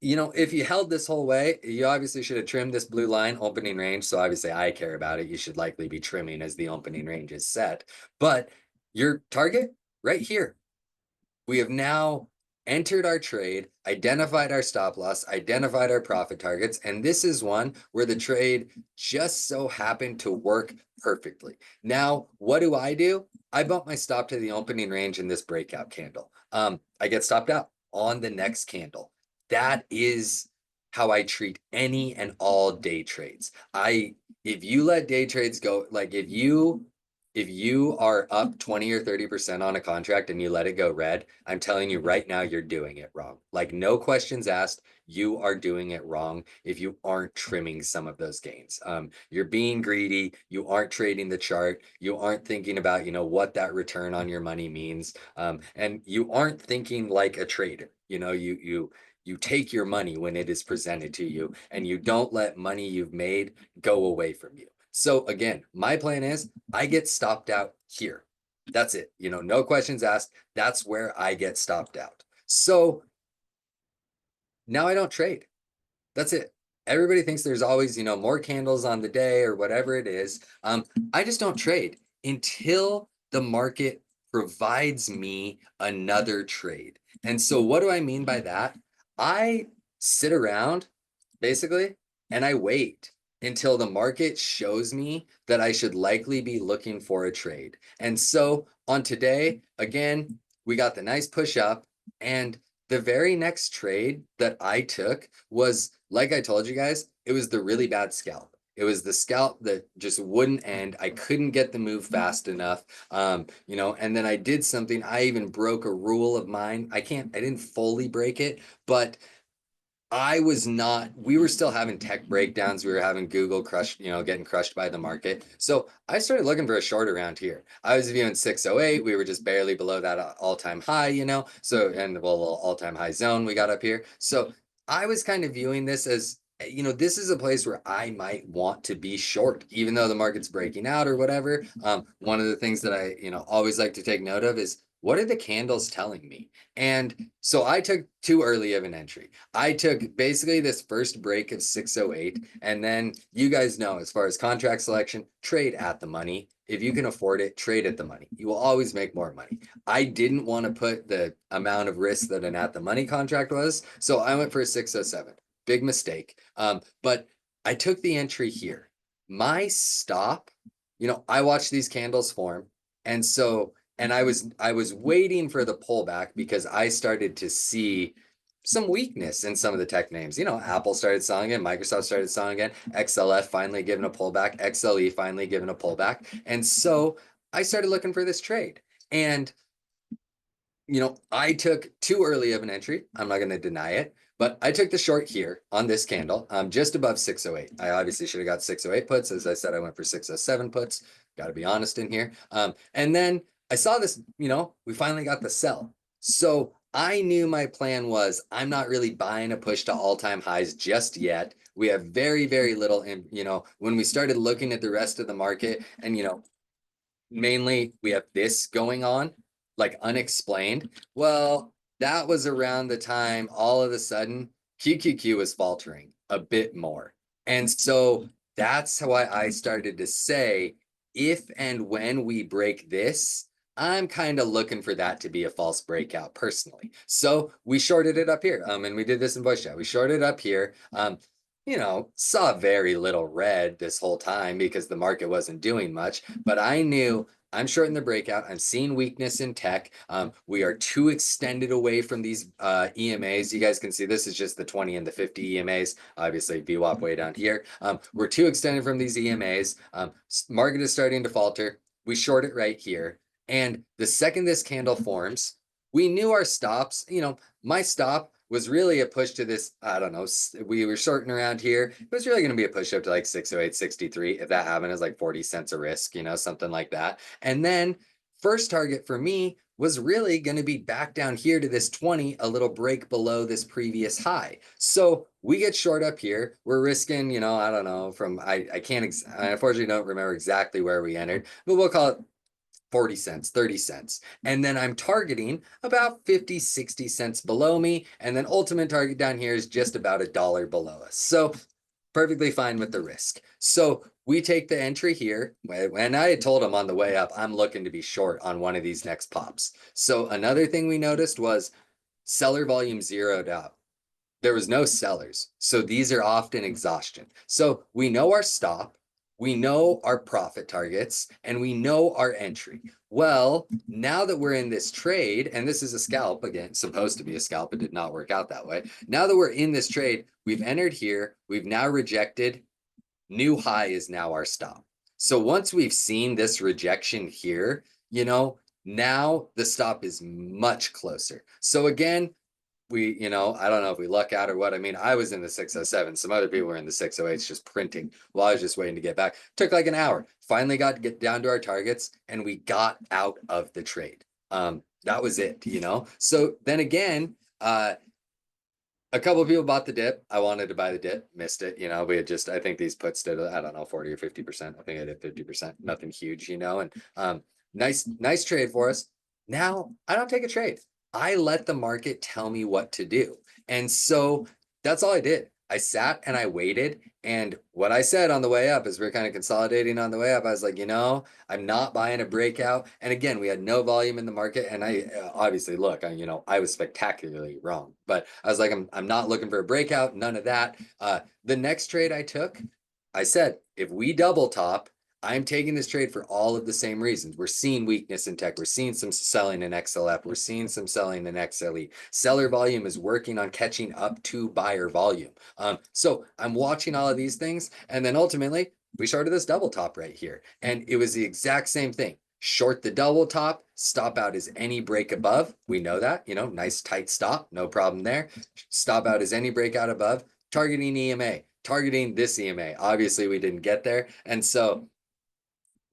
if you held this whole way, you obviously should have trimmed this blue line opening range. So obviously I care about it. You should likely be trimming as the opening range is set. But your target right here, we have now entered our trade, identified our stop loss, identified our profit targets, and this is one where the trade just so happened to work perfectly. Now, what do? I bump my stop to the opening range in this breakout candle. I get stopped out on the next candle. That is how I treat any and all day trades. If you let day trades go, like if you are up 20 or 30% on a contract and you let it go red, I'm telling you right now, you're doing it wrong. Like, no questions asked, you are doing it wrong if you aren't trimming some of those gains. You're being greedy, you aren't trading the chart, you aren't thinking about, what that return on your money means. And you aren't thinking like a trader. You take your money when it is presented to you, and you don't let money you've made go away from you. So again, my plan is I get stopped out here. That's it. No questions asked. That's where I get stopped out. So now I don't trade. That's it. Everybody thinks there's always, more candles on the day or whatever it is. I just don't trade until the market provides me another trade. And so what do I mean by that? I sit around basically and I wait until the market shows me that I should likely be looking for a trade. And so on today, again, we got the nice push up, and the very next trade that I took was, like I told you guys, it was the really bad scalp. It was the scalp that just wouldn't end. I couldn't get the move fast enough. And then I did something. I even broke a rule of mine. I didn't fully break it, but we were still having tech breakdowns. We were having Google crushed, getting crushed by the market. So I started looking for a short around here. I was viewing 608. We were just barely below that all-time high, so, and well, all-time high zone we got up here. So I was kind of viewing this as, this is a place where I might want to be short, even though the market's breaking out or whatever. One of the things that I, always like to take note of is, what are the candles telling me? And so I took too early of an entry. I took basically this first break of 608. And then you guys know, as far as contract selection, trade at the money. If you can afford it, trade at the money. You will always make more money. I didn't want to put the amount of risk that an at the money contract was. So I went for a 607. Big mistake. But I took the entry here. My stop, I watched these candles form. And I was waiting for the pullback because I started to see some weakness in some of the tech names. Apple started selling again, Microsoft started selling again, XLF finally given a pullback, XLE finally given a pullback. And so I started looking for this trade. And I took too early of an entry. I'm not going to deny it, but I took the short here on this candle, just above 608. I obviously should have got 608 puts. As I said, I went for 607 puts. Got to be honest in here. And then I saw this, we finally got the sell. So I knew my plan was, I'm not really buying a push to all-time highs just yet. We have very, very little, when we started looking at the rest of the market, and, mainly we have this going on, like unexplained. Well, that was around the time all of a sudden QQQ was faltering a bit more. And so that's why I started to say, if and when we break this, I'm kind of looking for that to be a false breakout personally. So we shorted it up here. And we did this in voice chat. We shorted up here. Saw very little red this whole time because the market wasn't doing much, but I knew I'm shorting the breakout. I'm seeing weakness in tech. We are too extended away from these EMAs. You guys can see this is just the 20 and the 50 EMAs. Obviously, VWAP way down here. We're too extended from these EMAs. Market is starting to falter. We short it right here. And the second this candle forms, we knew our stops. My stop was really a push to this. I don't know. We were shorting around here. It was really going to be a push up to like 608.63. If that happened, it's like 40 cents a risk, something like that. And then first target for me was really going to be back down here to this 20, a little break below this previous high. So we get short up here. We're risking, I don't know, I can't, I unfortunately don't remember exactly where we entered, but we'll call it 40 cents, 30 cents. And then I'm targeting about 50, 60 cents below me. And then ultimate target down here is just about $1 below us. So perfectly fine with the risk. So we take the entry here. And I had told him on the way up, I'm looking to be short on one of these next pops. So another thing we noticed was seller volume zeroed out. There was no sellers. So these are often exhaustion. So we know our stop, we know our profit targets, and we know our entry. Well, now that we're in this trade, and this is a scalp, again, supposed to be a scalp, it did not work out that way. Now that we're in this trade, we've entered here, we've now rejected, new high is now our stop. So once we've seen this rejection here, now the stop is much closer. So again, I don't know if we luck out or what. I mean, I was in the 607. Some other people were in the 608s just printing while I was just waiting to get back. Took like an hour. Finally got to get down to our targets and we got out of the trade. That was it, So then again, a couple of people bought the dip. I wanted to buy the dip, missed it. We had I think these puts did, I don't know, 40 or 50%. I think I did 50%, nothing huge, and nice trade for us. Now I don't take a trade. I let the market tell me what to do. And so that's all I did. I sat and I waited. And what I said on the way up is we're kind of consolidating on the way up. I was like, I'm not buying a breakout. And again, we had no volume in the market. And I obviously look, I was spectacularly wrong, but I was like, I'm not looking for a breakout, none of that. The next trade I took, I said, if we double top, I'm taking this trade for all of the same reasons. We're seeing weakness in tech. We're seeing some selling in XLF. We're seeing some selling in XLE. Seller volume is working on catching up to buyer volume. So I'm watching all of these things. And then ultimately, we shorted this double top right here. And it was the exact same thing. Short the double top, stop out as any break above. We know that, nice tight stop, no problem there. Stop out as any breakout above, targeting EMA, targeting this EMA. Obviously, we didn't get there. And so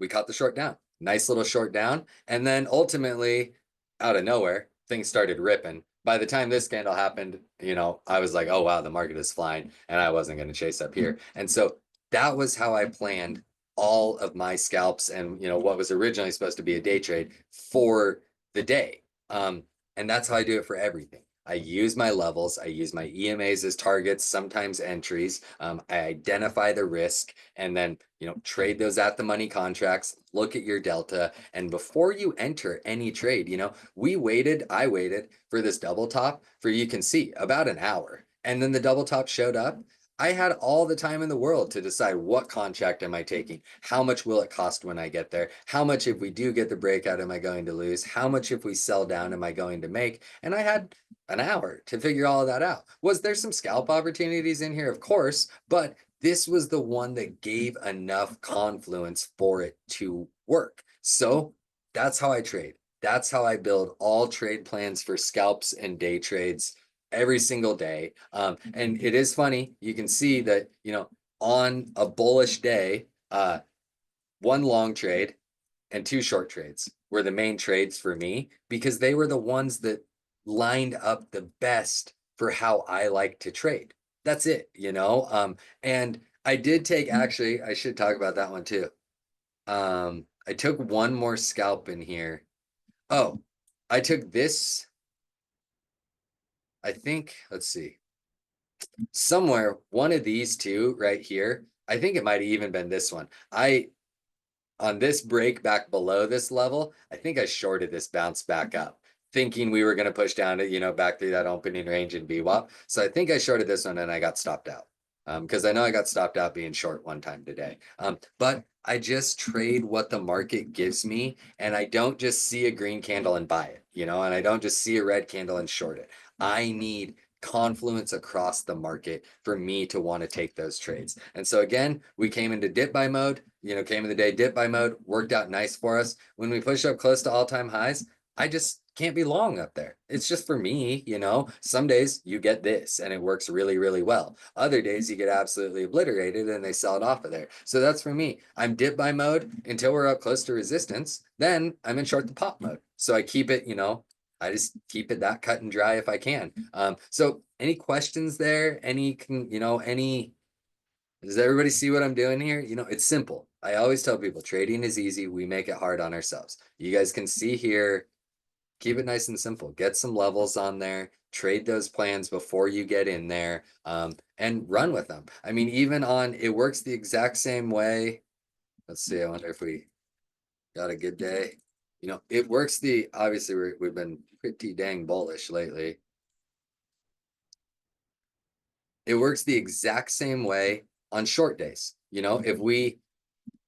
we caught the short down, nice little short down. And then ultimately, out of nowhere, things started ripping. By the time this candle happened, I was like, oh, wow, the market is flying. And I wasn't going to chase up here. And so that was how I planned all of my scalps and, what was originally supposed to be a day trade for the day. And that's how I do it for everything. I use my levels. I use my EMAs as targets, sometimes entries. I identify the risk and then, trade those at the money contracts, look at your delta. And before you enter any trade, I waited for this double top for, you can see, about an hour. And then the double top showed up. I had all the time in the world to decide what contract am I taking? How much will it cost when I get there? How much, if we do get the breakout, am I going to lose? How much, if we sell down, am I going to make? And I had an hour to figure all of that out. Was there some scalp opportunities in here? Of course, but this was the one that gave enough confluence for it to work. So that's how I trade. That's how I build all trade plans for scalps and day trades every single day. And it is funny, you can see that, on a bullish day, one long trade and two short trades were the main trades for me because they were the ones that lined up the best for how I like to trade. That's it, and I did take, actually, I should talk about that one too. I took one more scalp in here. Oh, I took this, I think, let's see, somewhere, one of these two right here. I think it might have even been this one. On this break back below this level, I think I shorted this bounce back up, thinking we were going to push down to, back through that opening range in VWAP. So I think I shorted this one and I got stopped out. Because I know I got stopped out being short one time today. But I just trade what the market gives me, and I don't just see a green candle and buy it, and I don't just see a red candle and short it. I need confluence across the market for me to want to take those trades. And so again, we came into dip buy mode, came in the day dip buy mode, worked out nice for us. When we push up close to all-time highs, I just can't be long up there. It's just for me, some days you get this and it works really, really well. Other days you get absolutely obliterated and they sell it off of there. So that's for me. I'm dip buy mode until we're up close to resistance. Then I'm in short the pop mode. So I keep it, I just keep it that cut and dry if I can. So any questions there? Does everybody see what I'm doing here? It's simple. I always tell people trading is easy. We make it hard on ourselves. You guys can see here, keep it nice and simple. Get some levels on there, trade those plans before you get in there, and run with them. I mean, even on, it works the exact same way. Let's see, I wonder if we got a good day. It works obviously we've been pretty dang bullish lately. It works the exact same way on short days. If we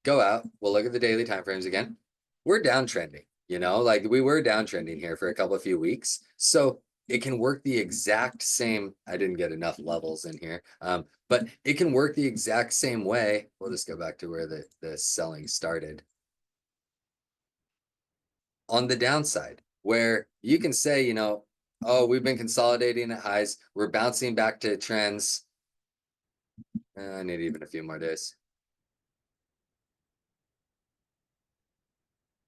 go out, we'll look at the daily time frames again. We're downtrending, like we were downtrending here for a couple of few weeks. So it can work the exact same. I didn't get enough levels in here, but it can work the exact same way. We'll just go back to where the selling started. On the downside, where you can say, oh, we've been consolidating at highs. We're bouncing back to trends. I need even a few more days.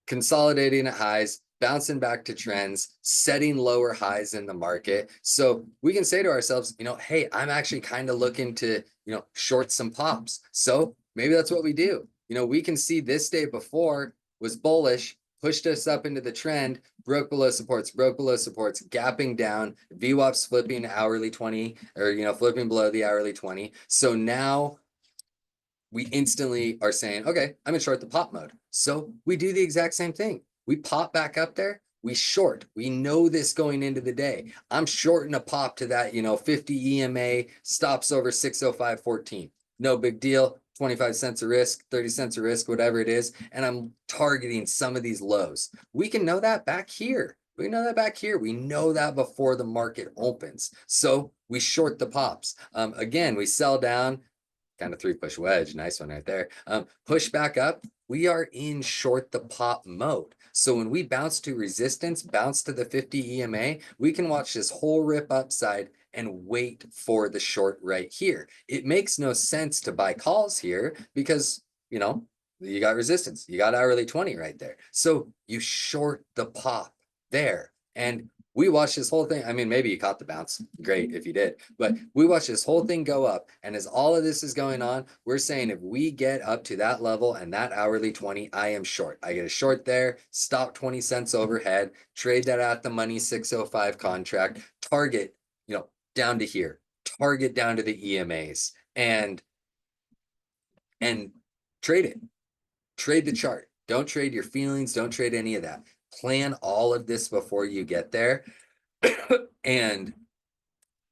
Consolidating at highs, bouncing back to trends, setting lower highs in the market. So we can say to ourselves, hey, I'm actually kind of looking to, short some pops. So maybe that's what we do. We can see this day before was bullish, pushed us up into the trend, broke below supports, gapping down, VWAP's flipping hourly 20 or, flipping below the hourly 20. So now we instantly are saying, okay, I'm in short the pop mode. So we do the exact same thing. We pop back up there, we short. We know this going into the day. I'm shorting a pop to that, 50 EMA, stops over 605.14. No big deal. 25 cents a risk, 30 cents a risk, whatever it is. And I'm targeting some of these lows. We can know that back here. We know that back here. We know that before the market opens. So we short the pops. Again, we sell down, kind of 3-push wedge. Nice one right there. Push back up. We are in short the pop mode. So when we bounce to resistance, bounce to the 50 EMA, we can watch this whole rip upside and wait for the short right here. It makes no sense to buy calls here because, you got resistance. You got hourly 20 right there. So you short the pop there. And we watched this whole thing. I mean, maybe you caught the bounce. Great if you did. But we watched this whole thing go up. And as all of this is going on, we're saying if we get up to that level and that hourly 20, I am short. I get a short there, stop 20 cents overhead, trade that at the money 605 contract, target, down to here, target down to the EMAs and trade it. Trade the chart. Don't trade your feelings. Don't trade any of that. Plan all of this before you get there. And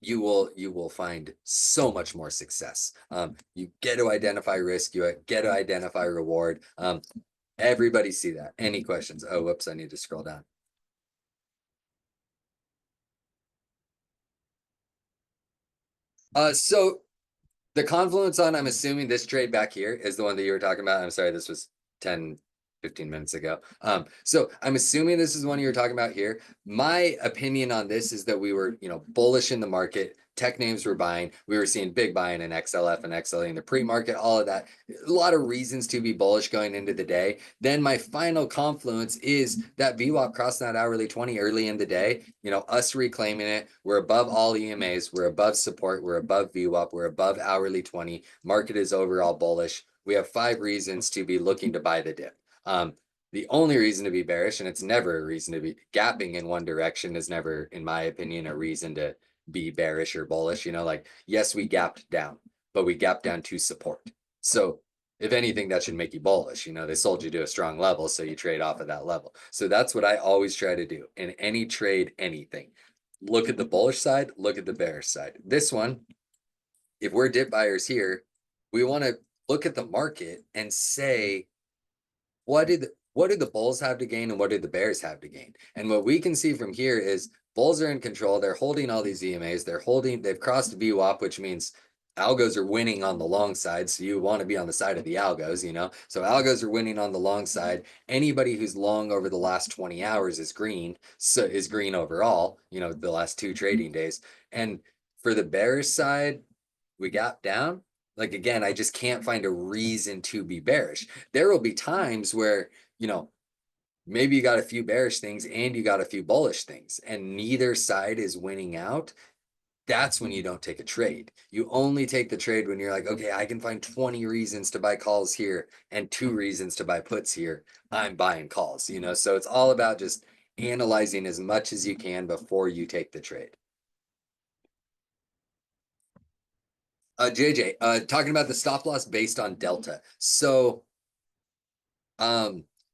you will find so much more success. You get to identify risk, you get to identify reward. Everybody see that. Any questions? Oh, whoops, I need to scroll down. So the confluence on, I'm assuming this trade back here is the one that you were talking about. I'm sorry, this was 10, 15 minutes ago. So I'm assuming this is one you were talking about here. My opinion on this is that we were, bullish in the market. Tech names were buying. We were seeing big buying in XLF and XLE in the pre-market, all of that. A lot of reasons to be bullish going into the day. Then my final confluence is that VWAP crossing that hourly 20 early in the day, us reclaiming it. We're above all EMAs. We're above support. We're above VWAP. We're above hourly 20. Market is overall bullish. We have 5 reasons to be looking to buy the dip. The only reason to be bearish, and it's never a reason to be gapping in one direction, is never, in my opinion, a reason to be bearish or bullish. Like, yes, we gapped down, but we gapped down to support. So if anything, that should make you bullish. They sold you to a strong level, so you trade off of that level. So that's what I always try to do in any trade, anything. Look at the bullish side, look at the bearish side. This one, if we're dip buyers here, we want to look at the market and say, what do the bulls have to gain and what do the bears have to gain? And what we can see from here is bulls are in control. They're holding all these EMAs. They've crossed a VWAP, which means algos are winning on the long side. So you want to be on the side of the algos, you know? So algos are winning on the long side. Anybody who's long over the last 20 hours is green. So is green overall, you know, the last 2 trading days. And for the bearish side, we gap down. Like again, I just can't find a reason to be bearish. There will be times where, you know, maybe you got a few bearish things and you got a few bullish things, and neither side is winning out. That's when you don't take a trade. You only take the trade when you're like, okay, I can find 20 reasons to buy calls here and 2 reasons to buy puts here. I'm buying calls, you know? So it's all about just analyzing as much as you can before you take the trade. JJ, talking about the stop loss based on delta. So,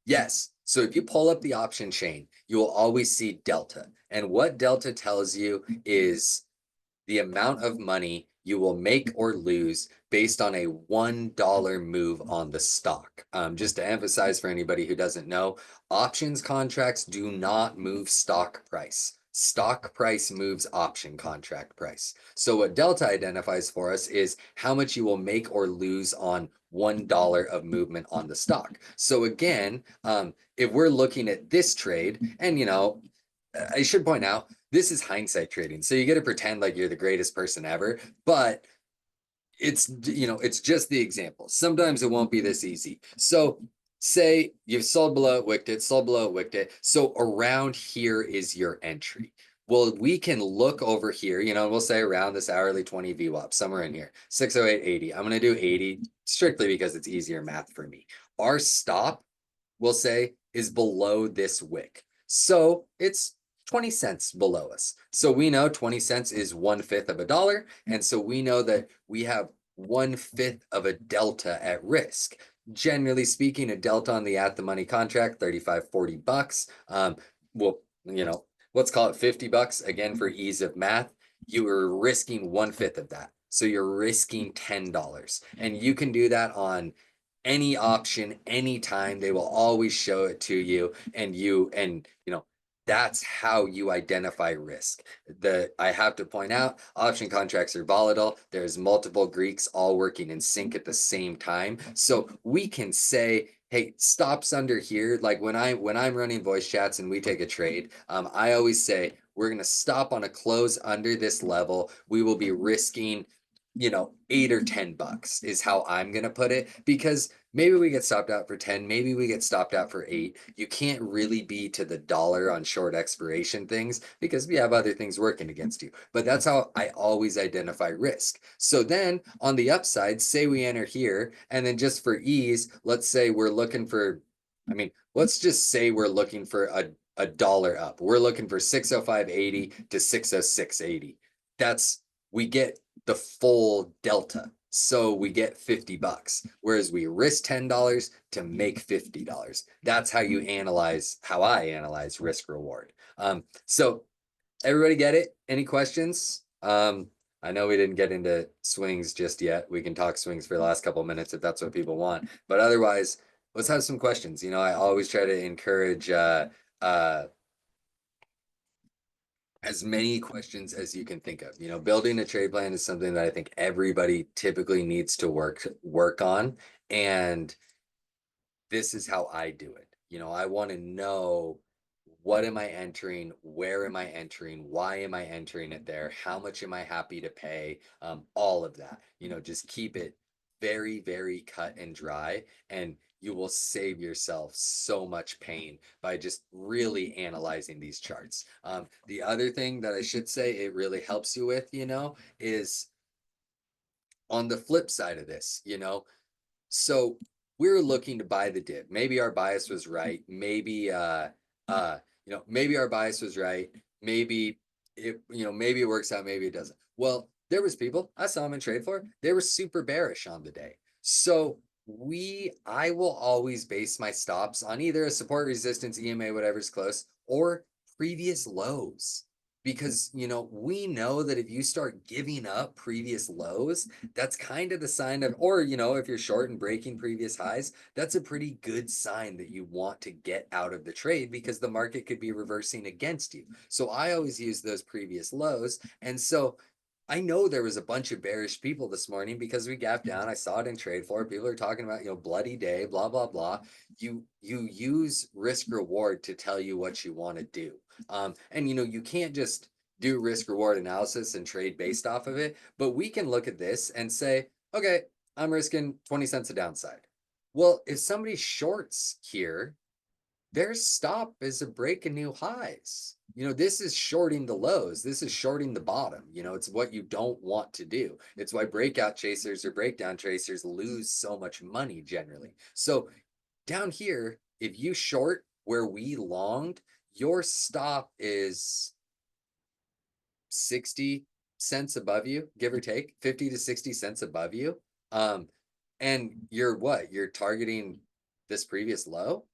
yes. So if you pull up the option chain, you will always see delta. And what delta tells you is the amount of money you will make or lose based on a $1 move on the stock. Just to emphasize for anybody who doesn't know, options contracts do not move stock price. Stock price moves option contract price. So what delta identifies for us is how much you will make or lose on $1 of movement on the stock. So again, if we're looking at this trade, and you know, I should point out, this is hindsight trading. So you get to pretend like you're the greatest person ever, but it's, you know, it's just the example. Sometimes it won't be this easy. So say you've sold below it, wicked it, sold below it, wicked it. So around here is your entry. Well, we can look over here, you know, and we'll say around this hourly 20 VWAP, somewhere in here, 608.80. I'm going to do 80 strictly because it's easier math for me. Our stop, we'll say, is below this wick. So it's 20 cents below us. So we know 20 cents is 1/5 of a dollar. And so we know that we have 1/5 of a delta at risk. Generally speaking, a delta on the at the money contract, 35, 40 bucks. Well, you know, let's call it 50 bucks again for ease of math. You are risking 1/5 of that. So you're risking $10. And you can do that on any option, anytime. They will always show it to you, and you know, that's how you identify risk. I have to point out, option contracts are volatile. There's multiple Greeks all working in sync at the same time. So we can say, hey, stops under here. Like when I'm running voice chats and we take a trade, I always say we're going to stop on a close under this level. We will be risking, you know, 8 or 10 bucks is how I'm going to put it, because maybe we get stopped out for 10, maybe we get stopped out for 8. You can't really be to the dollar on short expiration things because we have other things working against you. But that's how I always identify risk. So then on the upside, say we enter here, and then just for ease, let's say we're looking for, I mean, let's just say we're looking for a dollar up. We're looking for 605.80 to 606.80. That's, we get the full delta. So we get 50 bucks, whereas we risk $10 to make $50. That's how you analyze, how I analyze risk reward. So everybody get it? Any questions? I know we didn't get into swings just yet. We can talk swings for the last couple minutes if that's what people want. But otherwise, let's have some questions. You know, I always try to encourage as many questions as you can think of. You know, building a trade plan is something that I think everybody typically needs to work on. And this is how I do it. You know, I want to know, what am I entering? Where am I entering? Why am I entering it there? How much am I happy to pay? All of that. You know, just keep it very, very cut and dry, and you will save yourself so much pain by just really analyzing these charts. The other thing that I should say it really helps you with, you know, is on the flip side of this, you know, so we're looking to buy the dip. Maybe our bias was right. Maybe you know, maybe our bias was right. Maybe it, you know, maybe it works out, maybe it doesn't. Well, there was people, I saw them in trade floor, they were super bearish on the day. So I will always base my stops on either a support resistance, EMA, whatever's close, or previous lows. because we know that if you start giving up previous lows, that's kind of the sign of, or if you're short and breaking previous highs, that's a pretty good sign that you want to get out of the trade because the market could be reversing against you. So I always use those previous lows. And so I know there was a bunch of bearish people this morning because we gapped down. I saw it in trade floor. People are talking about, bloody day, blah, blah, blah. You use risk reward to tell you what you want to do. And you can't just do risk reward analysis and trade based off of it, but we can look at this and say, okay, I'm risking 20 cents a downside. Well, if somebody shorts here, their stop is a break of new highs. This is shorting the lows. This is shorting the bottom. It's what you don't want to do. It's why breakout chasers or breakdown chasers lose so much money generally. So down here, if you short where we longed, your stop is 60 cents above you, give or take, 50 to 60 cents above you. And you're targeting this previous low.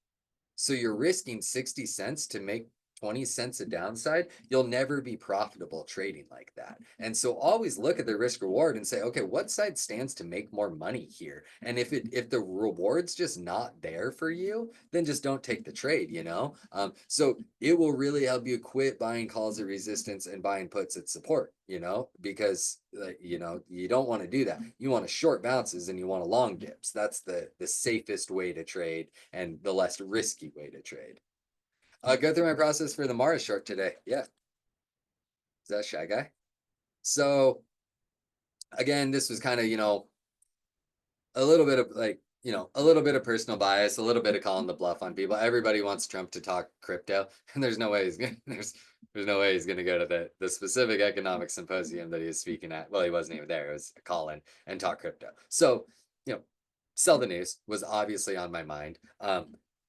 So you're risking 60 cents to make 20 cents a downside. You'll never be profitable trading like that. And so always look at the risk reward and say, okay, what side stands to make more money here? And if the reward's just not there for you, then just don't take the trade. So it will really help you quit buying calls at resistance and buying puts at support, because you don't want to do that. You want to short bounces and you want to long dips. That's the safest way to trade and the less risky way to trade. Go through my process for the Mars short today. Yeah. Is that Shy Guy? So again, this was kind of, a little bit of a little bit of personal bias, a little bit of calling the bluff on people. Everybody wants Trump to talk crypto, and there's no way he's gonna there's no way he's gonna go to the specific economic symposium that he was speaking at. Well, he wasn't even there. It was a call in and talk crypto. So, sell the news was obviously on my mind.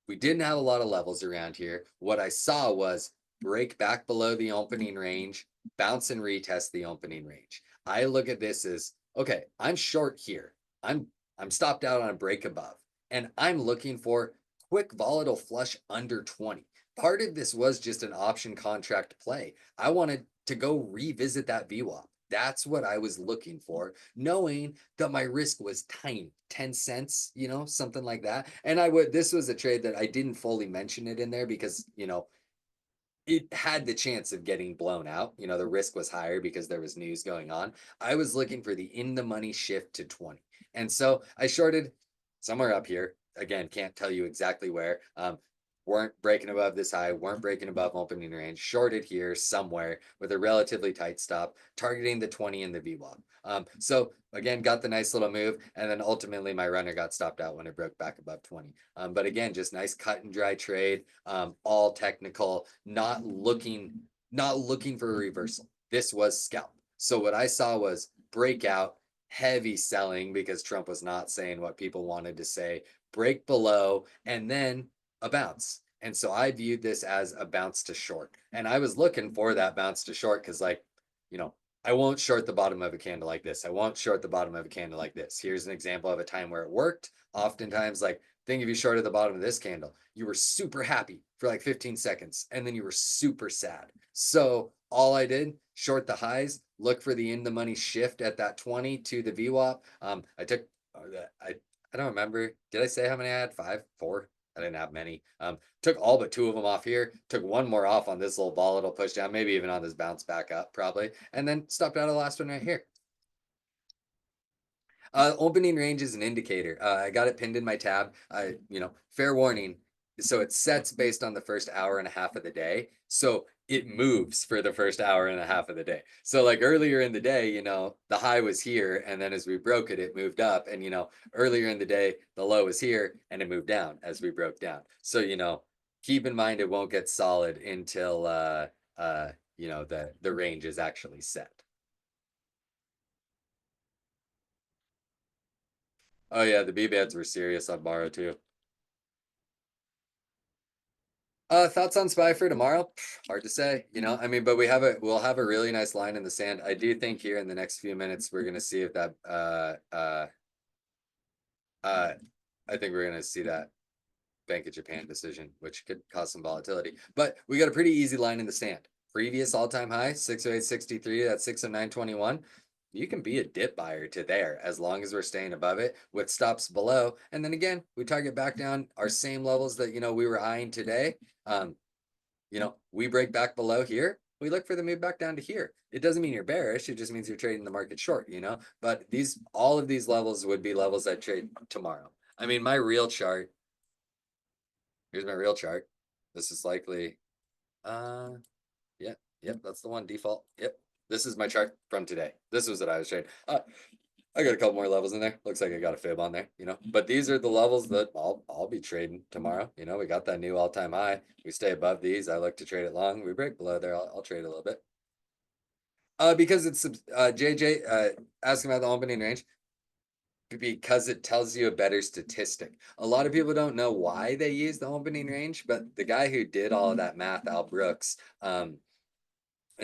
We didn't have a lot of levels around here. What I saw was break back below the opening range, bounce and retest the opening range. I look at this as, okay, I'm short here. I'm stopped out on a break above, and I'm looking for quick volatile flush under 20. Part of this was just an option contract play. I wanted to go revisit that VWAP. That's what I was looking for, knowing that my risk was tiny, 10 cents, something like that. And this was a trade that I didn't fully mention it in there because, it had the chance of getting blown out. The risk was higher because there was news going on. I was looking for the in the money shift to 20. And so I shorted somewhere up here. Again, can't tell you exactly where. Weren't breaking above this high, weren't breaking above opening range, shorted here somewhere with a relatively tight stop, targeting the 20 in the VWAP. So again, got the nice little move, and then ultimately my runner got stopped out when it broke back above 20. But again, just nice cut and dry trade, all technical, not looking for a reversal. This was scalp. So what I saw was breakout, heavy selling because Trump was not saying what people wanted to say, break below, and then a bounce. And so I viewed this as a bounce to short. And I was looking for that bounce to short because, I won't short the bottom of a candle like this. I won't short the bottom of a candle like this. Here's an example of a time where it worked. Oftentimes, think if you shorted the bottom of this candle, you were super happy for like 15 seconds and then you were super sad. So all I did, short the highs, look for the in the money shift at that 20 to the VWAP. I took, I don't remember. Did I say how many I had? 5, 4? I didn't have many. Took all but 2 of them off here. Took one more off on this little volatile push down, maybe even on this bounce back up, probably. And then stopped out of the last one right here. Opening range is an indicator. I got it pinned in my tab. Fair warning. So it sets based on the first hour and a half of the day. So it moves for the first hour and a half of the day. So like earlier in the day, the high was here. And then as we broke it, it moved up. And, earlier in the day, the low was here and it moved down as we broke down. So, keep in mind it won't get solid until, the range is actually set. Oh yeah, the B bands were serious on Morrow too. Thoughts on Spy for tomorrow? Hard to say, I mean, but we'll have a really nice line in the sand. I do think here in the next few minutes we're gonna see if that uh I think we're gonna see that Bank of Japan decision, which could cause some volatility. But we got a pretty easy line in the sand previous all-time high, 608.63, that's 609.21. You can be a dip buyer to there as long as we're staying above it with stops below. And then again, we target back down our same levels that we were eyeing today. Um, we break back below here. We look for the move back down to here. It doesn't mean you're bearish. It just means you're trading the market short. But all of these levels would be levels I'd trade tomorrow. I mean, my real chart, here's my real chart. This is likely, yeah, yep, that's the one default. Yep. This is my chart from today. This was what I was trading. I got a couple more levels in there. Looks like I got a fib on there. But these are the levels that I'll be trading tomorrow. We got that new all-time high. We stay above these. I look to trade it long. We break below there. I'll trade a little bit. Because it's JJ asking about the opening range because it tells you a better statistic. A lot of people don't know why they use the opening range, but the guy who did all of that math, Al Brooks, and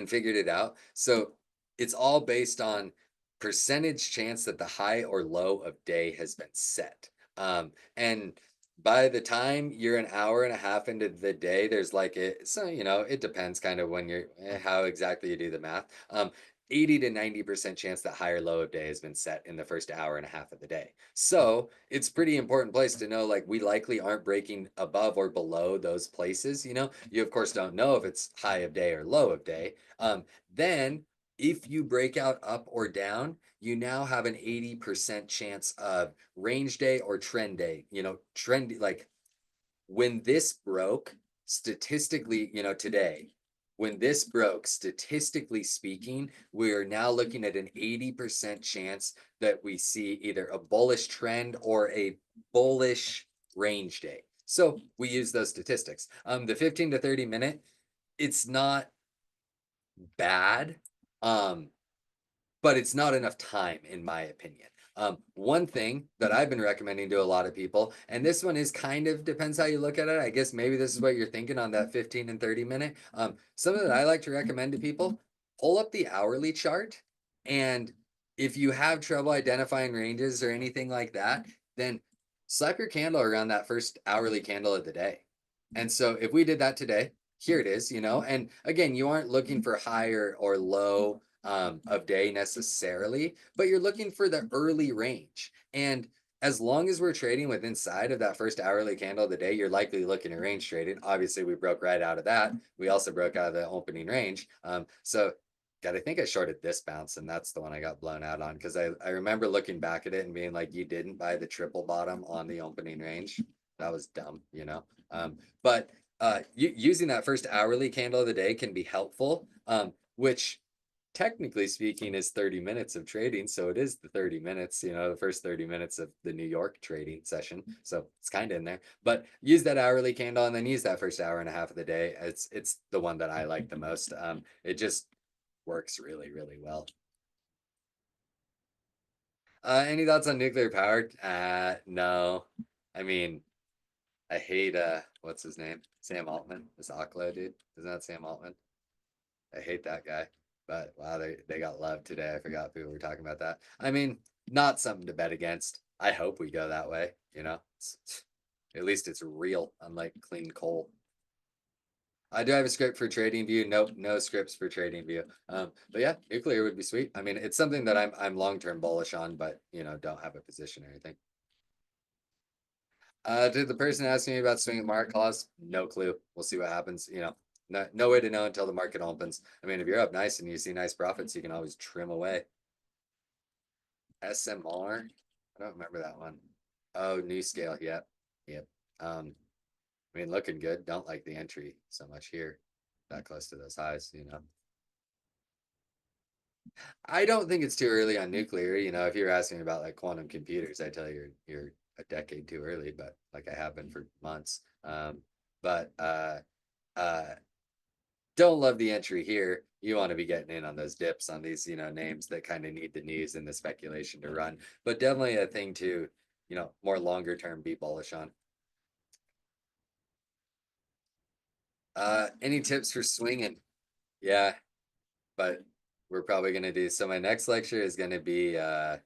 figured it out. So it's all based on percentage chance that the high or low of day has been set. And by the time you're an hour and a half into the day, there's like it. So it depends kind of when you're how exactly you do the math. 80 to 90% chance that high or low of day has been set in the first hour and a half of the day. So it's pretty important place to know, like we likely aren't breaking above or below those places. You of course don't know if it's high of day or low of day. Then if you break out up or down, you now have an 80% chance of range day or trend day. Trend, like when this broke statistically, today, when this broke, statistically speaking, we're now looking at an 80% chance that we see either a bullish trend or a bullish range day. So we use those statistics. The 15 to 30 minute, it's not bad, but it's not enough time, in my opinion. One thing that I've been recommending to a lot of people, and this one is kind of depends how you look at it. I guess maybe this is what you're thinking on that 15 and 30 minute. Something that I like to recommend to people, pull up the hourly chart. And if you have trouble identifying ranges or anything like that, then slap your candle around that first hourly candle of the day. And so if we did that today, here it is, and again, you aren't looking for higher or low of day necessarily, but you're looking for the early range. And as long as we're trading with inside of that first hourly candle of the day, you're likely looking at range trading. Obviously, we broke right out of that. We also broke out of the opening range. So God, I think I shorted this bounce, and that's the one I got blown out on because I remember looking back at it and being like, you didn't buy the triple bottom on the opening range. That was dumb. But using that first hourly candle of the day can be helpful, which technically speaking is 30 minutes of trading. So it is the 30 minutes, the first 30 minutes of the New York trading session. So it's kind of in there, but use that hourly candle and then use that first hour and a half of the day. It's the one that I like the most. It just works really, really well. Any thoughts on nuclear power? No. I mean, I hate what's his name? Sam Altman. This Aklo dude. Isn't that Sam Altman? I hate that guy. But wow, they got love today. I forgot people were talking about that. I mean, not something to bet against. I hope we go that way. At least it's real, unlike clean coal. I do have a script for TradingView. Nope, no scripts for TradingView. But yeah, nuclear would be sweet. I mean, it's something that I'm long-term bullish on, but don't have a position or anything. Did the person asking me about swing market calls? No clue. We'll see what happens. No way to know until the market opens. I mean, if you're up nice and you see nice profits, you can always trim away. SMR? I don't remember that one. Oh, new scale. Yep. Yep. I mean, looking good. Don't like the entry so much here. That close to those highs. I don't think it's too early on nuclear. If you're asking about like quantum computers, I tell you you're a decade too early, but like I have been for months. But don't love the entry here. You want to be getting in on those dips on these, names that kind of need the news and the speculation to run. But definitely a thing to, more longer term be bullish on. Any tips for swinging? Yeah, but we're probably going to do so my next lecture is going to be uh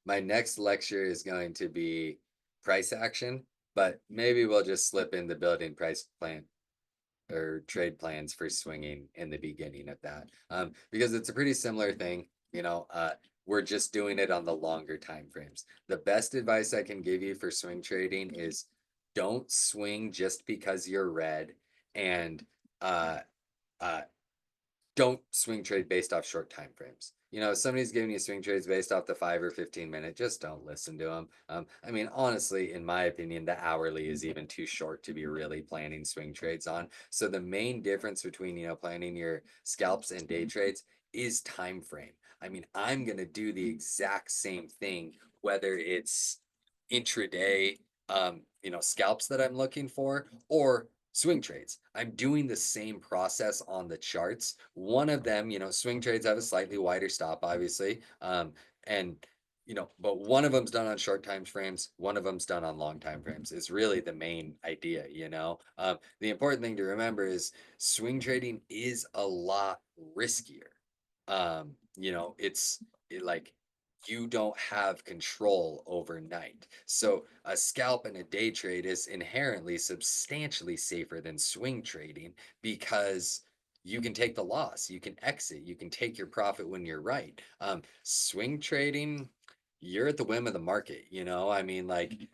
my next lecture is going to be price action, but maybe we'll just slip in the building price plan. or trade plans for swinging in the beginning of that. Because it's a pretty similar thing, we're just doing it on the longer time frames. The best advice I can give you for swing trading is don't swing just because you're red, and uh uh don't swing trade based off short time frames. If somebody's giving you swing trades based off the 5 or 15 minute, just don't listen to them. I mean, honestly, in my opinion, the hourly is even too short to be really planning swing trades on. So the main difference between, planning your scalps and day trades is time frame. I mean, I'm gonna do the exact same thing, whether it's intraday, scalps that I'm looking for, or swing trades. I'm doing the same process on the charts. One of them, swing trades have a slightly wider stop, obviously. And but one of them's done on short time frames, one of them's done on long time frames. Is really the main idea. The important thing to remember is swing trading is a lot riskier. Like you don't have control overnight. So a scalp and a day trade is inherently substantially safer than swing trading because you can take the loss, you can exit, you can take your profit when you're right. Swing trading, you're at the whim of the market. I mean, like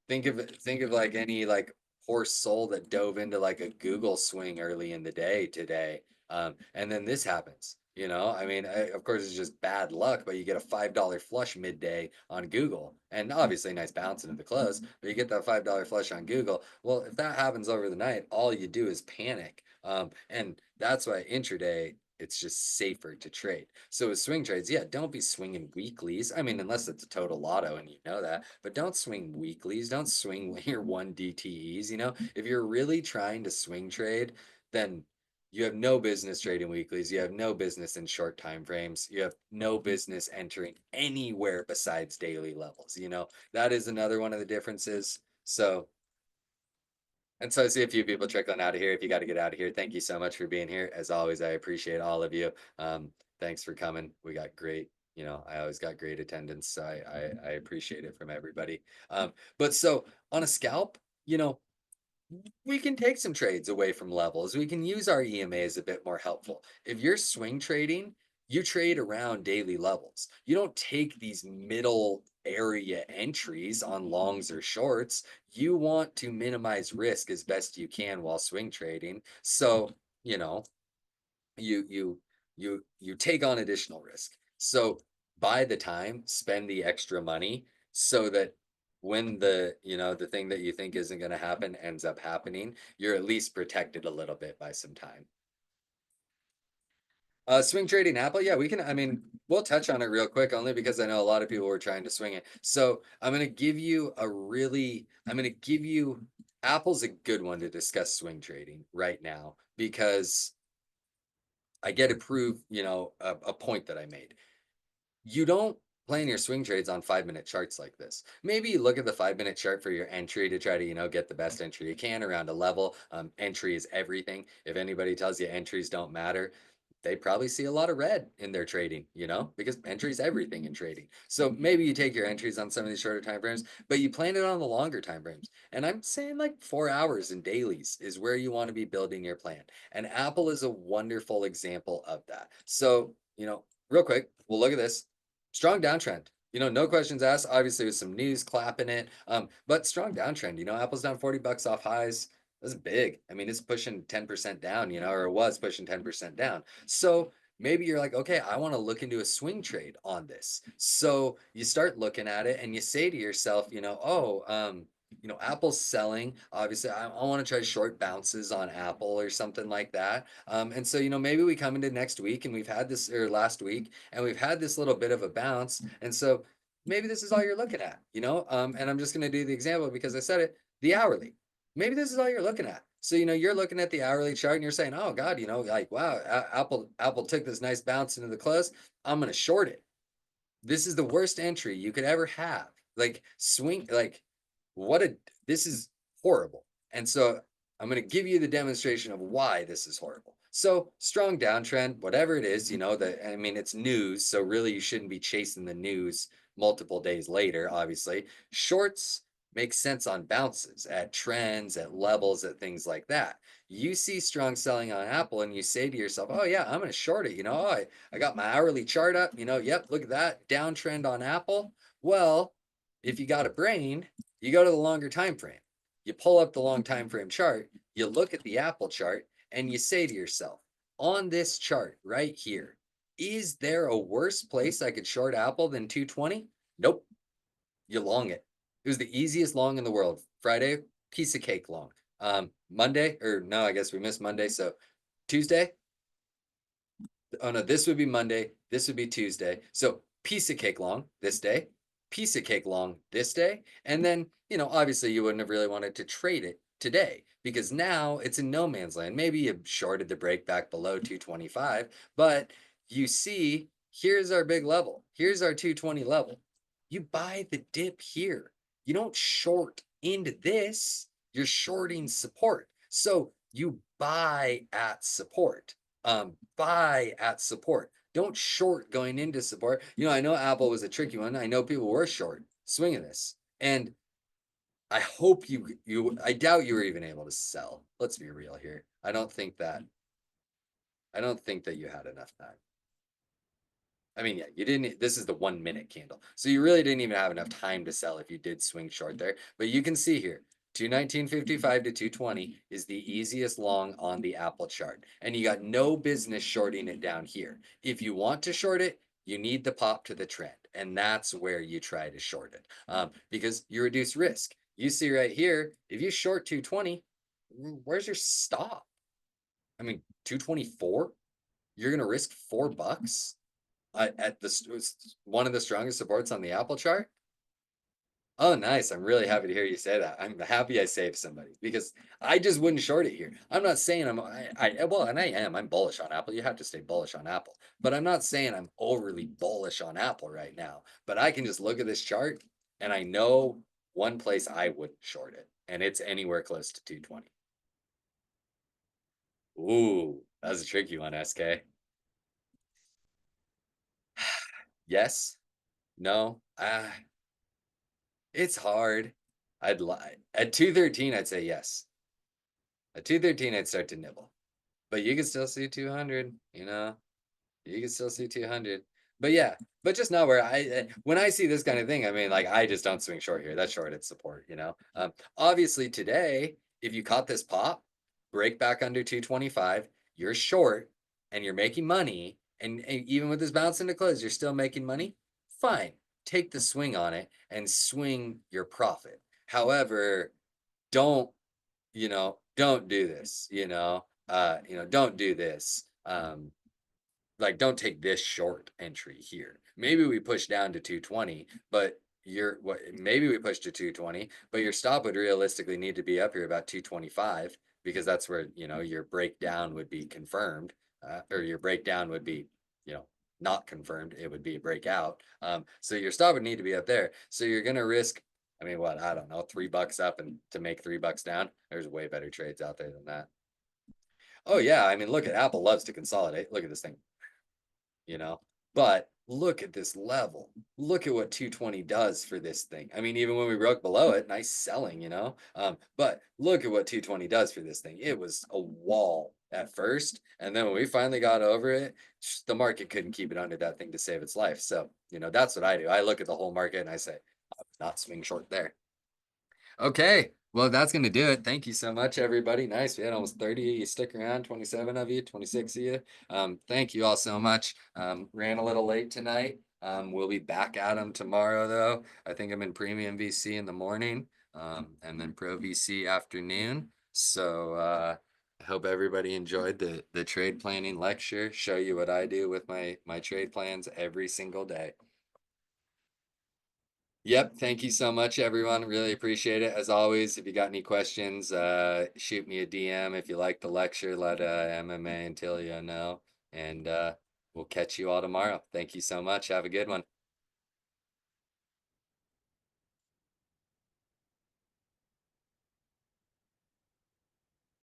think of like any like poor soul that dove into like a Google swing early in the day today. And then this happens. I mean, of course, it's just bad luck, but you get a $5 flush midday on Google, and obviously nice bounce into the close, but you get that $5 flush on Google. Well, if that happens over the night, all you do is panic. And that's why intraday it's just safer to trade. So with swing trades, yeah, don't be swinging weeklies. I mean, unless it's a total lotto and you know that, but don't swing weeklies. Don't swing your one DTEs. If you're really trying to swing trade, then you have no business trading weeklies. You have no business in short time frames. You have no business entering anywhere besides daily levels. That is another one of the differences. So I see a few people trickling out of here. If you got to get out of here, thank you so much for being here. As always, I appreciate all of you. Thanks for coming. We got great, I always got great attendance. So I appreciate it from everybody. But so on a scalp, we can take some trades away from levels. We can use our EMAs a bit more helpful. If you're swing trading, you trade around daily levels. You don't take these middle area entries on longs or shorts. You want to minimize risk as best you can while swing trading. So, you know, you take on additional risk. So buy the time, spend the extra money so that when the thing that you think isn't going to happen ends up happening, you're at least protected a little bit by some time. Swing trading Apple, yeah, we can. I mean, we'll touch on it real quick, only because I know a lot of people were trying to swing it. So I'm gonna give you Apple's a good one to discuss swing trading right now because I get to prove, a point that I made. You don't plan your swing trades on 5 minute charts like this. Maybe you look at the 5 minute chart for your entry to try to, get the best entry you can around a level. Entry is everything. If anybody tells you entries don't matter, they probably see a lot of red in their trading, because entry is everything in trading. So maybe you take your entries on some of these shorter time frames, but you plan it on the longer time frames. And I'm saying like 4 hours in dailies is where you want to be building your plan. And Apple is a wonderful example of that. So, real quick, we'll look at this. Strong downtrend. No questions asked. Obviously, with some news clapping it, but strong downtrend. Apple's down $40 off highs. That's big. I mean, it's pushing 10% down, or it was pushing 10% down. So maybe you're like, okay, I want to look into a swing trade on this. So you start looking at it and you say to yourself, Apple's selling. Obviously, I want to try short bounces on Apple or something like that. And so, maybe we come into next week and we've had this, or last week, and we've had this little bit of a bounce. And so maybe this is all you're looking at. And I'm just going to do the example because I said it, the hourly. Maybe this is all you're looking at. So, you're looking at the hourly chart and you're saying, oh God, like, wow, Apple took this nice bounce into the close. I'm going to short it. This is the worst entry you could ever have. Like swing, like this is horrible. And so I'm going to give you the demonstration of why this is horrible. So strong downtrend, whatever it is, it's news. So really you shouldn't be chasing the news multiple days later, obviously. Shorts, makes sense on bounces, at trends, at levels, at things like that. You see strong selling on Apple and you say to yourself, oh yeah, I'm gonna short it. Oh, I got my hourly chart up, yep, look at that downtrend on Apple. Well, if you got a brain, you go to the longer time frame. You pull up the long time frame chart, you look at the Apple chart, and you say to yourself, on this chart right here, is there a worse place I could short Apple than 220? Nope. You long it. It was the easiest long in the world. Friday, piece of cake long. Monday, or no, I guess we missed Monday. So Tuesday. Oh no, this would be Monday. This would be Tuesday. So piece of cake long this day, piece of cake long this day. And then, obviously you wouldn't have really wanted to trade it today because now it's in no man's land. Maybe you shorted the break back below 225, but you see, here's our big level. Here's our 220 level. You buy the dip here. You don't short into this. You're shorting support. So you buy at support. Buy at support. Don't short going into support. I know Apple was a tricky one. I know people were short swinging this, and I hope I doubt you were even able to sell. Let's be real here. I don't think that you had enough time. I mean, yeah, you didn't. This is the 1 minute candle. So you really didn't even have enough time to sell if you did swing short there. But you can see here, 219.55 to 220 is the easiest long on the Apple chart. And you got no business shorting it down here. If you want to short it, you need the pop to the trend. And that's where you try to short it because you reduce risk. You see right here, if you short 220, where's your stop? I mean, 224, you're going to risk $4 at one of the strongest supports on the Apple chart. Oh, nice. I'm really happy to hear you say that. I'm happy I saved somebody because I just wouldn't short it here. I'm not saying well, and I am. I'm bullish on Apple. You have to stay bullish on Apple, but I'm not saying I'm overly bullish on Apple right now. But I can just look at this chart and I know one place I wouldn't short it, and it's anywhere close to 220. Ooh, that's a tricky one, SK. Yes, no, it's hard. I'd lie. At 213, I'd say yes. At 213, I'd start to nibble. But you can still see 200, You can still see 200. But yeah, but just not where when I see this kind of thing, I mean, like, I just don't swing short here. That's short at support. Obviously, today, if you caught this pop, break back under 225, you're short and you're making money. And even with this bounce into close, you're still making money. Fine. Take the swing on it and swing your profit. However, don't don't do this, don't do this. Like don't take this short entry here. Maybe we push down to 220, but maybe we push to 220, but your stop would realistically need to be up here about 225 because that's where, your breakdown would be confirmed, or your breakdown would be, you know, not confirmed. It would be a breakout. So your stop would need to be up there. So you're going to risk, I mean, what, I don't know, $3 up and to make $3 down. There's way better trades out there than that. Oh yeah. I mean, look at Apple loves to consolidate. Look at this thing, you know, but look at this level. Look at what 220 does for this thing. I mean, even when we broke below it, nice selling. But look at what 220 does for this thing. It was a wall at first. And then when we finally got over it, the market couldn't keep it under that thing to save its life. So, that's what I do. I look at the whole market and I say, I'm not swing short there. Okay. Well, that's going to do it. Thank you so much, everybody. Nice. We had almost 30 of you stick around, 27 of you, 26 of you. Thank you all so much. Ran a little late tonight. We'll be back at them tomorrow, though. I think I'm in Premium VC in the morning, and then Pro VC afternoon. So I hope everybody enjoyed the trade planning lecture. Show you what I do with my trade plans every single day. Yep. Thank you so much, everyone. Really appreciate it. As always, if you got any questions, shoot me a DM. If you like the lecture, let MMA and Tillia know. And we'll catch you all tomorrow. Thank you so much. Have a good one.